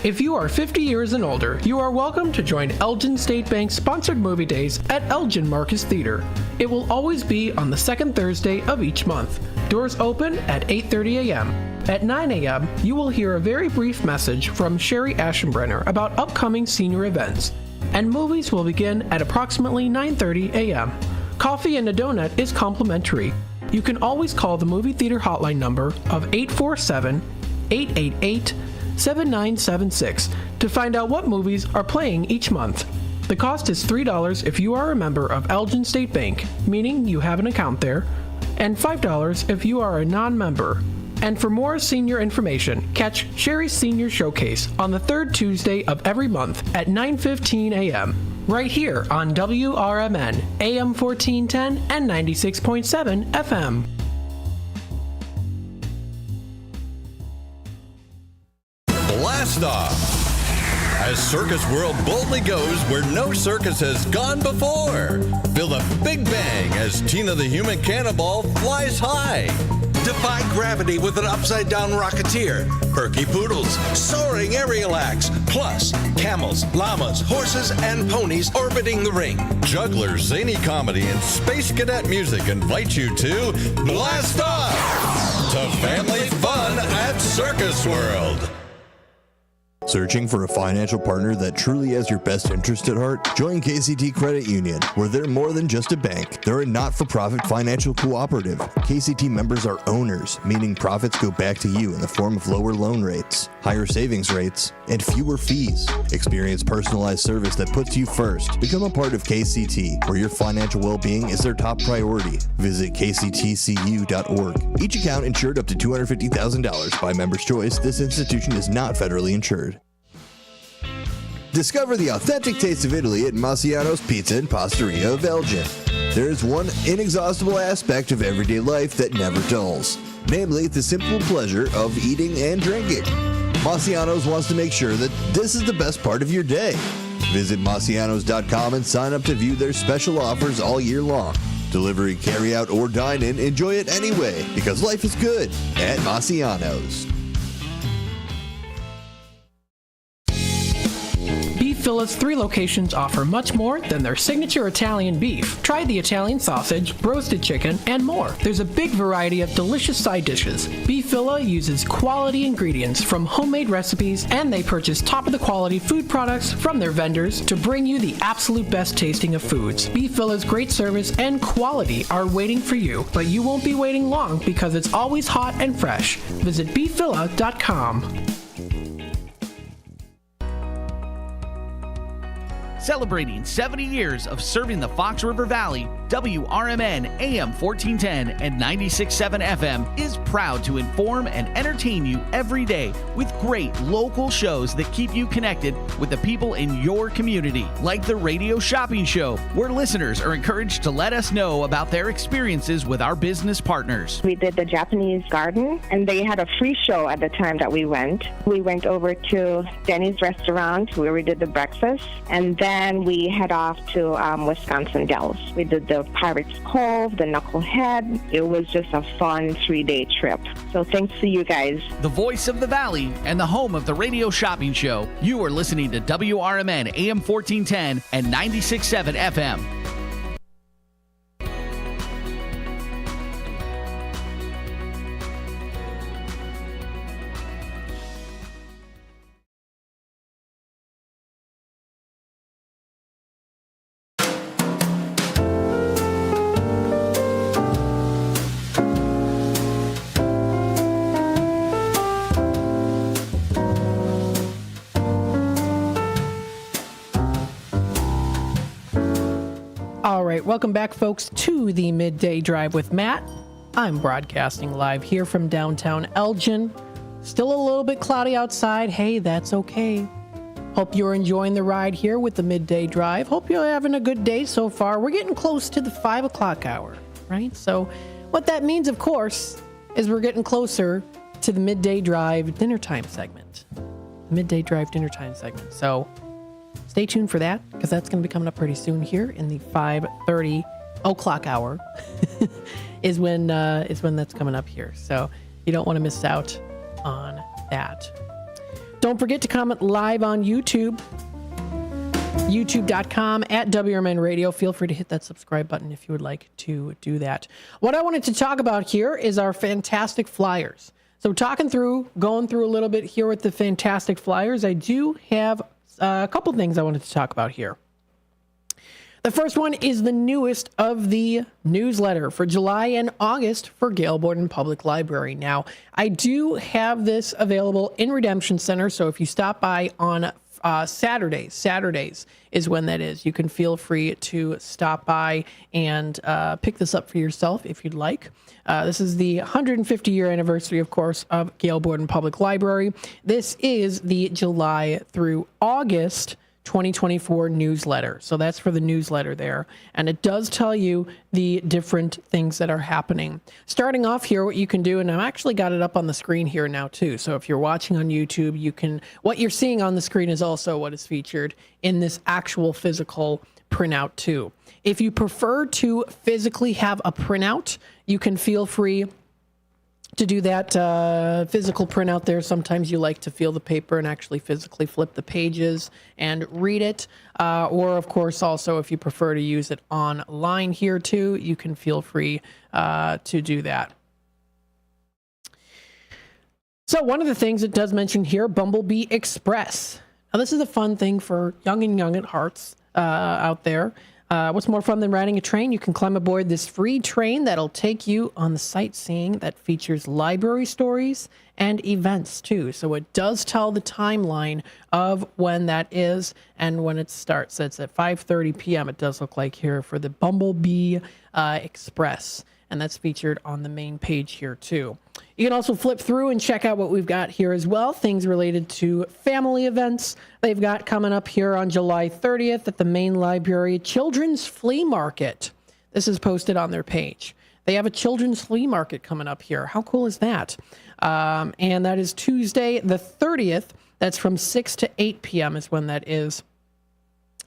If you are 50 years and older, you are welcome to join Elgin State Bank's sponsored movie days at Elgin Marcus Theater. It will always be on the second Thursday of each month. Doors open at 8:30 a.m. At 9 a.m., you will hear a very brief message from Sherry Aschenbrenner about upcoming senior events, and movies will begin at approximately 9:30 a.m. Coffee and a donut is complimentary. You can always call the movie theater hotline number of 847-888-7976 to find out what movies are playing each month. The cost is $3 if you are a member of Elgin State Bank, meaning you have an account there, and $5 if you are a non-member. And for more senior information, catch Sherry's Senior Showcase on the third Tuesday of every month at 9:15 a.m. right here on WRMN, AM 1410 and 96.7 FM. Blast Off! As Circus World boldly goes where no circus has gone before. Feel the Big Bang as Tina the Human Cannonball flies high. Defy gravity with an upside-down rocketeer, perky poodles, soaring aerial acts, plus camels, llamas, horses, and ponies orbiting the ring. Jugglers, zany comedy, and space cadet music invite you to Blast Off! To family fun at Circus World. Searching for a financial partner that truly has your best interest at heart? Join KCT Credit Union, where they're more than just a bank. They're a not-for-profit financial cooperative. KCT members are owners, meaning profits go back to you in the form of lower loan rates, higher savings rates, and fewer fees. Experience personalized service that puts you first. Become a part of KCT, where your financial well-being is their top priority. Visit kctcu.org. Each account insured up to $250,000 by member's choice. This institution is not federally insured. Discover the authentic taste of Italy at Massiano's Pizza and Pastaria of Elgin. There is one inexhaustible aspect of everyday life that never dulls, namely the simple pleasure of eating and drinking. Massiano's wants to make sure that this is the best part of your day. Visit Massianos.com and sign up to view their special offers all year long. Delivery, carry out, or dine in, enjoy it anyway, because life is good at Massiano's. Filla's 3 locations offer much more than their signature Italian beef. Try the Italian sausage, roasted chicken, and more. There's a big variety of delicious side dishes. Beef Villa uses quality ingredients from homemade recipes, and they purchase top-of-the-quality food products from their vendors to bring you the absolute best tasting of foods. Beef Villa's great service and quality are waiting for you, but you won't be waiting long because it's always hot and fresh. Visit beefvilla.com. Celebrating 70 years of serving the Fox River Valley, WRMN AM 1410 and 96.7 FM is proud to inform and entertain you every day with great local shows that keep you connected with the people in your community, like the Radio Shopping Show, where listeners are encouraged to let us know about their experiences with our business partners. We did the Japanese garden, and they had a free show at the time that we went. We went over to Denny's restaurant where we did the breakfast, and then we head off to Wisconsin Dells. We did the Pirates Cove, the Knucklehead. It was just a fun 3-day trip. So thanks to you guys. The voice of the Valley and the home of the Radio Shopping Show. You are listening to WRMN AM 1410 and 96.7 FM. All right, welcome back, folks, to the Midday Drive with Matt. I'm broadcasting live here from downtown Elgin. Still a little bit cloudy outside. Hey, that's okay. Hope you're enjoying the ride here with the Midday Drive. Hope you're having a good day so far. We're getting close to the 5 o'clock hour, right? So what that means, of course, is we're getting closer to the Midday Drive dinner time segment. Midday Drive dinner time segment. So stay tuned for that, because that's going to be coming up pretty soon here in the 5:30 o'clock hour is when that's coming up here. So you don't want to miss out on that. Don't forget to comment live on YouTube, youtube.com @WRMN Radio. Feel free to hit that subscribe button if you would like to do that. What I wanted to talk about here is our fantastic flyers. So going through a little bit here with the fantastic flyers, I do have a couple things I wanted to talk about here. The first one is the newest of the newsletter for July and August for Gail Borden Public Library. Now, I do have this available in Redemption Center, so if you stop by on Saturdays is when that is. You can feel free to stop by and pick this up for yourself if you'd like. This is the 150-year anniversary, of course, of Gail Borden Public Library. This is the July through August 2024 newsletter. So that's for the newsletter there. And it does tell you the different things that are happening. Starting off here, what you can do, and I've actually got it up on the screen here now too. So if you're watching on YouTube, what you're seeing on the screen is also what is featured in this actual physical printout too. If you prefer to physically have a printout, you can feel free to do that physical printout there. Sometimes you like to feel the paper and actually physically flip the pages and read it. Or, of course, also if you prefer to use it online here too, you can feel free to do that. So one of the things it does mention here, Bumblebee Express. Now, this is a fun thing for young at hearts out there. What's more fun than riding a train? You can climb aboard this free train that'll take you on the sightseeing that features library stories and events, too. So it does tell the timeline of when that is and when it starts. So it's at 5:30 p.m., it does look like here, for the Bumblebee Express. And that's featured on the main page here, too. You can also flip through and check out what we've got here as well. Things related to family events. They've got coming up here on July 30th at the main library, Children's Flea Market. This is posted on their page. They have a children's flea market coming up here. How cool is that? And that is Tuesday the 30th. That's from 6 to 8 p.m. is when that is.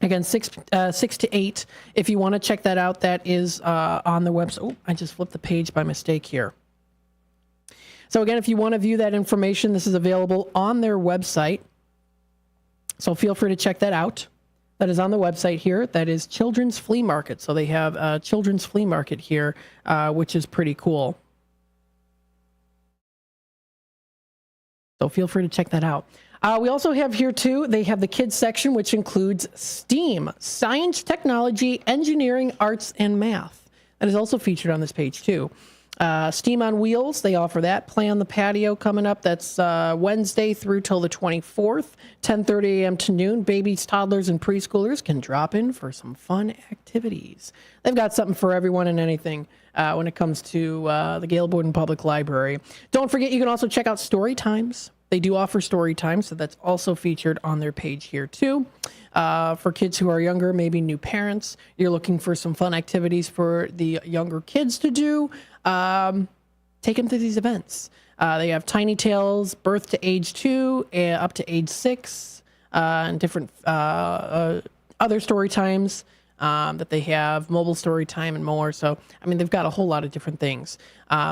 Again, 6 to 8. If you want to check that out, that is on the website. Oh, I just flipped the page by mistake here. So again, if you want to view that information, this is available on their website. So feel free to check that out. That is on the website here. That is Children's Flea Market. So they have a Children's Flea Market here, which is pretty cool. So feel free to check that out. We also have here, too, they have the kids section, which includes STEAM, science, technology, engineering, arts, and math. That is also featured on this page, too. STEAM on Wheels, they offer that. Play on the Patio coming up. That's Wednesday through till the 24th, 10:30 a.m. to noon. Babies, toddlers, and preschoolers can drop in for some fun activities. They've got something for everyone and anything when it comes to the Gail Borden Public Library. Don't forget, you can also check out story times. They do offer story time, so that's also featured on their page here, too. For kids who are younger, maybe new parents, you're looking for some fun activities for the younger kids to do, take them to these events. They have Tiny Tales, birth to age 2, up to age 6, and different other story times that they have, mobile story time and more. So, I mean, they've got a whole lot of different things.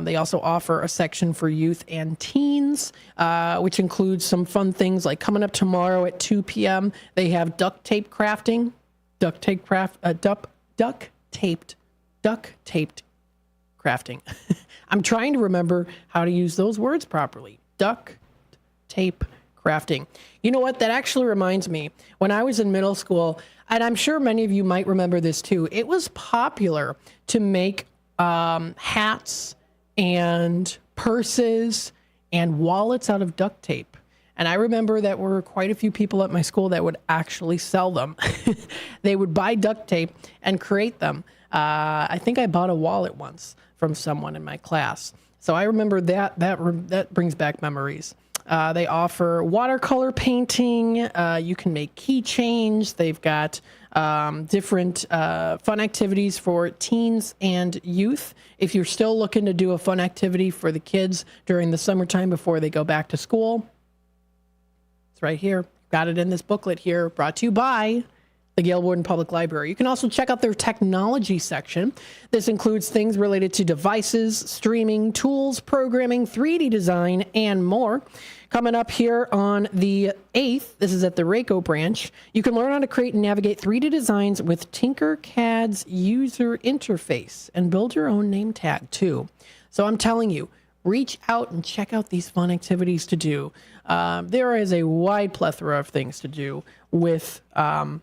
They also offer a section for youth and teens, which includes some fun things like coming up tomorrow at 2 p.m. They have duct tape crafting, duct taped crafting. I'm trying to remember how to use those words properly. Duct tape crafting. You know what? That actually reminds me, when I was in middle school, and I'm sure many of you might remember this too, it was popular to make hats and purses and wallets out of duct tape. And I remember that were quite a few people at my school that would actually sell them. They would buy duct tape and create them. I think I bought a wallet once from someone in my class. So I remember that brings back memories. They offer watercolor painting. You can make keychains. They've got different fun activities for teens and youth. If you're still looking to do a fun activity for the kids during the summertime before they go back to school, it's right here. Got it in this booklet here, brought to you by the Gail Borden Public Library. You can also check out their technology section. This includes things related to devices, streaming, tools, programming, 3D design, and more. Coming up here on the 8th, this is at the RACO branch, you can learn how to create and navigate 3D designs with Tinkercad's user interface and build your own name tag, too. So I'm telling you, reach out and check out these fun activities to do. There is a wide plethora of things to do with the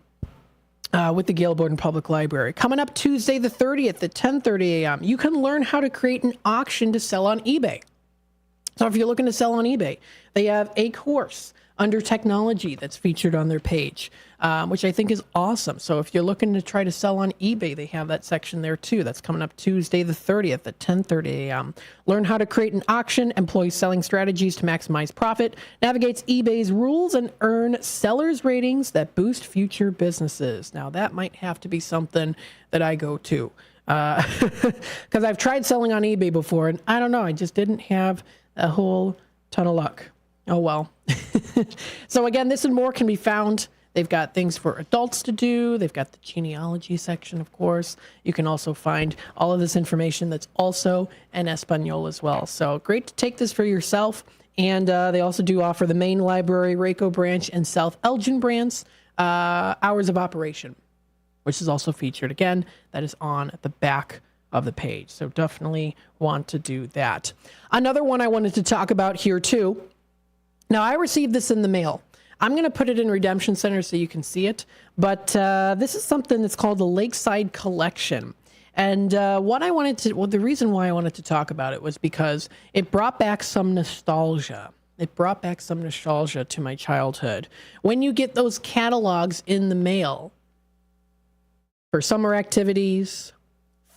Gail Borden Public Library. Coming up Tuesday the 30th at 10:30 a.m., you can learn how to create an auction to sell on eBay. So if you're looking to sell on eBay, they have a course under technology that's featured on their page, which I think is awesome. So if you're looking to try to sell on eBay, they have that section there too. That's coming up Tuesday the 30th at 10:30 a.m. Learn how to create an auction, employ selling strategies to maximize profit, navigates eBay's rules, and earn sellers ratings that boost future businesses. Now that might have to be something that I go to, because I've tried selling on eBay before, and I don't know, I just didn't have a whole ton of luck. Oh, well. So again, this and more can be found. They've got things for adults to do. They've got the genealogy section, of course. You can also find all of this information that's also in Espanol as well. So great to take this for yourself. And they also do offer the main library, RACO branch, and South Elgin branch, hours of operation, which is also featured. Again, that is on the back of the page. So definitely want to do that. Another one I wanted to talk about here too Now, I received this in the mail. I'm going to put it in Redemption Center so you can see it. But this is something that's called the Lakeside Collection. And the reason why I wanted to talk about it was because it brought back some nostalgia. It brought back some nostalgia to my childhood. When you get those catalogs in the mail for summer activities,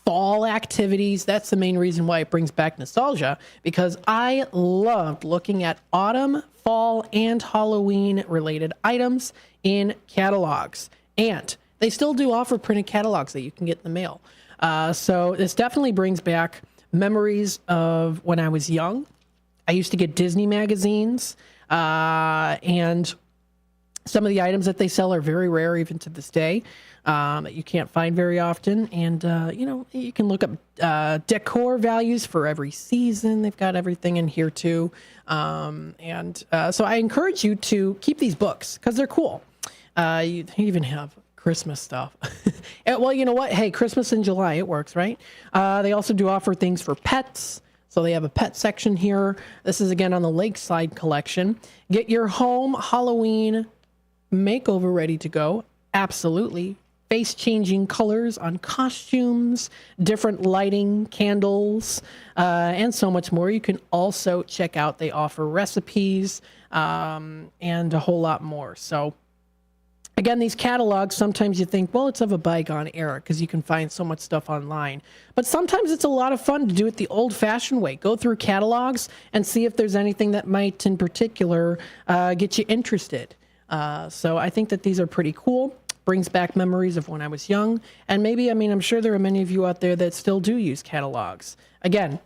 fall activities, that's the main reason why it brings back nostalgia, because I loved looking at autumn, fall, and Halloween related items in catalogs. And they still do offer printed catalogs that you can get in the mail. So this definitely brings back memories of when I was young. I used to get Disney magazines, and some of the items that they sell are very rare even to this day, that you can't find very often. And, you can look up decor values for every season. They've got everything in here too. So I encourage you to keep these books because they're cool. You even have Christmas stuff. Well, you know what? Hey, Christmas in July, it works, right? They also do offer things for pets. So they have a pet section here. This is again on the Lakeside Collection. Get your home Halloween makeover ready to go. Absolutely. Face-changing colors on costumes, different lighting, candles, and so much more. You can also check out, they offer recipes and a whole lot more. So again, these catalogs, sometimes you think, well, it's of a bygone era because you can find so much stuff online. But sometimes it's a lot of fun to do it the old-fashioned way. Go through catalogs and see if there's anything that might, in particular, get you interested. So I think that these are pretty cool. Brings back memories of when I was young. And maybe, I'm sure there are many of you out there that still do use catalogs. Again,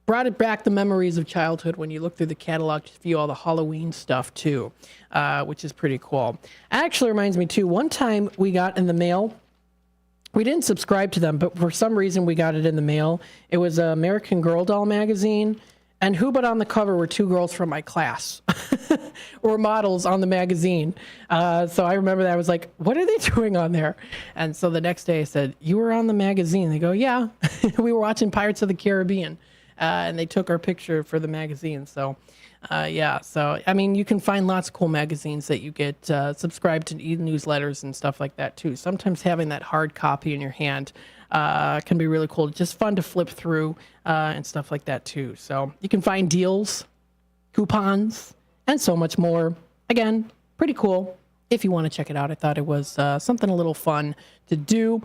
brought it back the memories of childhood when you look through the catalog to view all the Halloween stuff too, which is pretty cool. Actually reminds me too, one time we got in the mail, we didn't subscribe to them, but for some reason we got it in the mail. It was an American Girl doll magazine, and who but on the cover were two girls from my class were models on the magazine. So I remember that I was like, what are they doing on there? And so the next day I said, you were on the magazine. They go, yeah, we were watching Pirates of the Caribbean. And they took our picture for the magazine. So, you can find lots of cool magazines that you get subscribed to newsletters and stuff like that, too. Sometimes having that hard copy in your hand can be really cool. Just fun to flip through and stuff like that, too. So you can find deals, coupons, and so much more. Again, pretty cool. If you want to check it out, I thought it was something a little fun to do.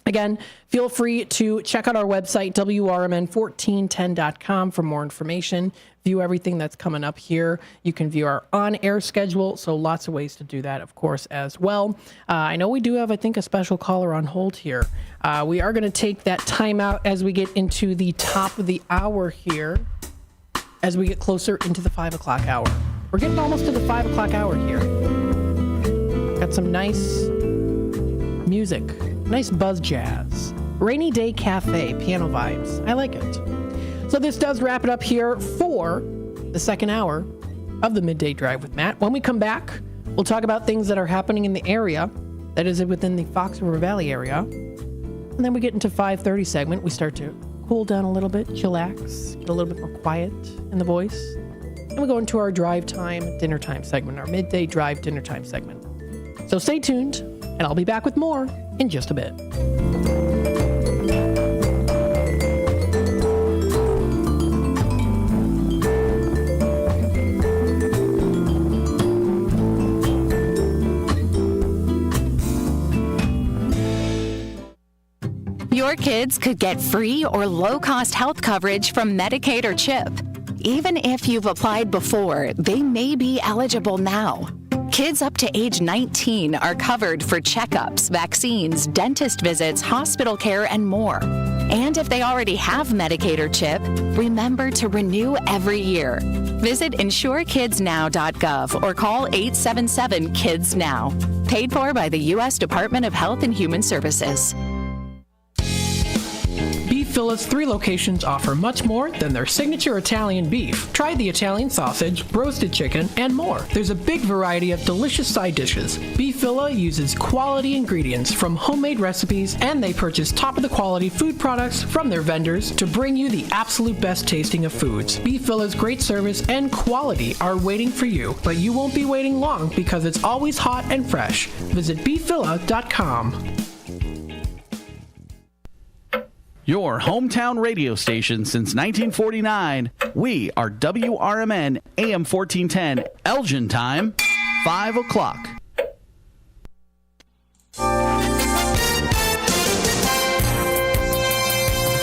Again, feel free to check out our website, WRMN1410.com, for more information. View everything that's coming up here. You can view our on-air schedule, so lots of ways to do that, of course, as well. I know we do have, I think, a special caller on hold here. We are going to take that time out as we get into the top of the hour here, as we get closer into the 5 o'clock hour. We're getting almost to the 5 o'clock hour here. Got some nice music. Nice buzz jazz. Rainy Day Cafe, piano vibes. I like it. So this does wrap it up here for the second hour of the Midday Drive with Matt. When we come back, we'll talk about things that are happening in the area, that is within the Fox River Valley area. And then we get into 5:30 segment. We start to cool down a little bit, chillax, get a little bit more quiet in the voice. And we go into our drive time, dinner time segment, our Midday Drive dinner time segment. So stay tuned, and I'll be back with more in just a bit. Your kids could get free or low-cost health coverage from Medicaid or CHIP. Even if you've applied before, they may be eligible now. Kids up to age 19 are covered for checkups, vaccines, dentist visits, hospital care, and more. And if they already have Medicaid or CHIP, remember to renew every year. Visit insurekidsnow.gov or call 877-KIDS-NOW. Paid for by the U.S. Department of Health and Human Services. Be Beefilla's 3 locations offer much more than their signature Italian beef. Try the Italian sausage, roasted chicken, and more. There's a big variety of delicious side dishes. Beefilla uses quality ingredients from homemade recipes, and they purchase top-of-the-quality food products from their vendors to bring you the absolute best tasting of foods. Beefilla's great service and quality are waiting for you, but you won't be waiting long because it's always hot and fresh. Visit beefilla.com. Your hometown radio station since 1949. We are WRMN AM 1410, Elgin time, 5 o'clock.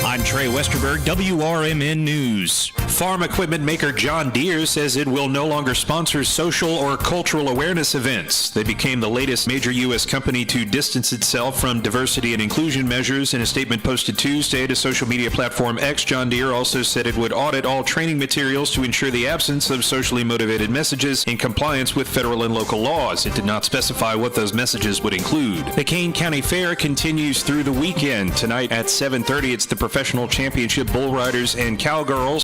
I'm Trey Westerberg, WRMN News. Farm equipment maker John Deere says it will no longer sponsor social or cultural awareness events. They became the latest major U.S. company to distance itself from diversity and inclusion measures. In a statement posted Tuesday to social media platform X, John Deere also said it would audit all training materials to ensure the absence of socially motivated messages in compliance with federal and local laws. It did not specify what those messages would include. The Kane County Fair continues through the weekend. Tonight at 7:30, it's the Professional Championship Bull Riders and Cowgirls.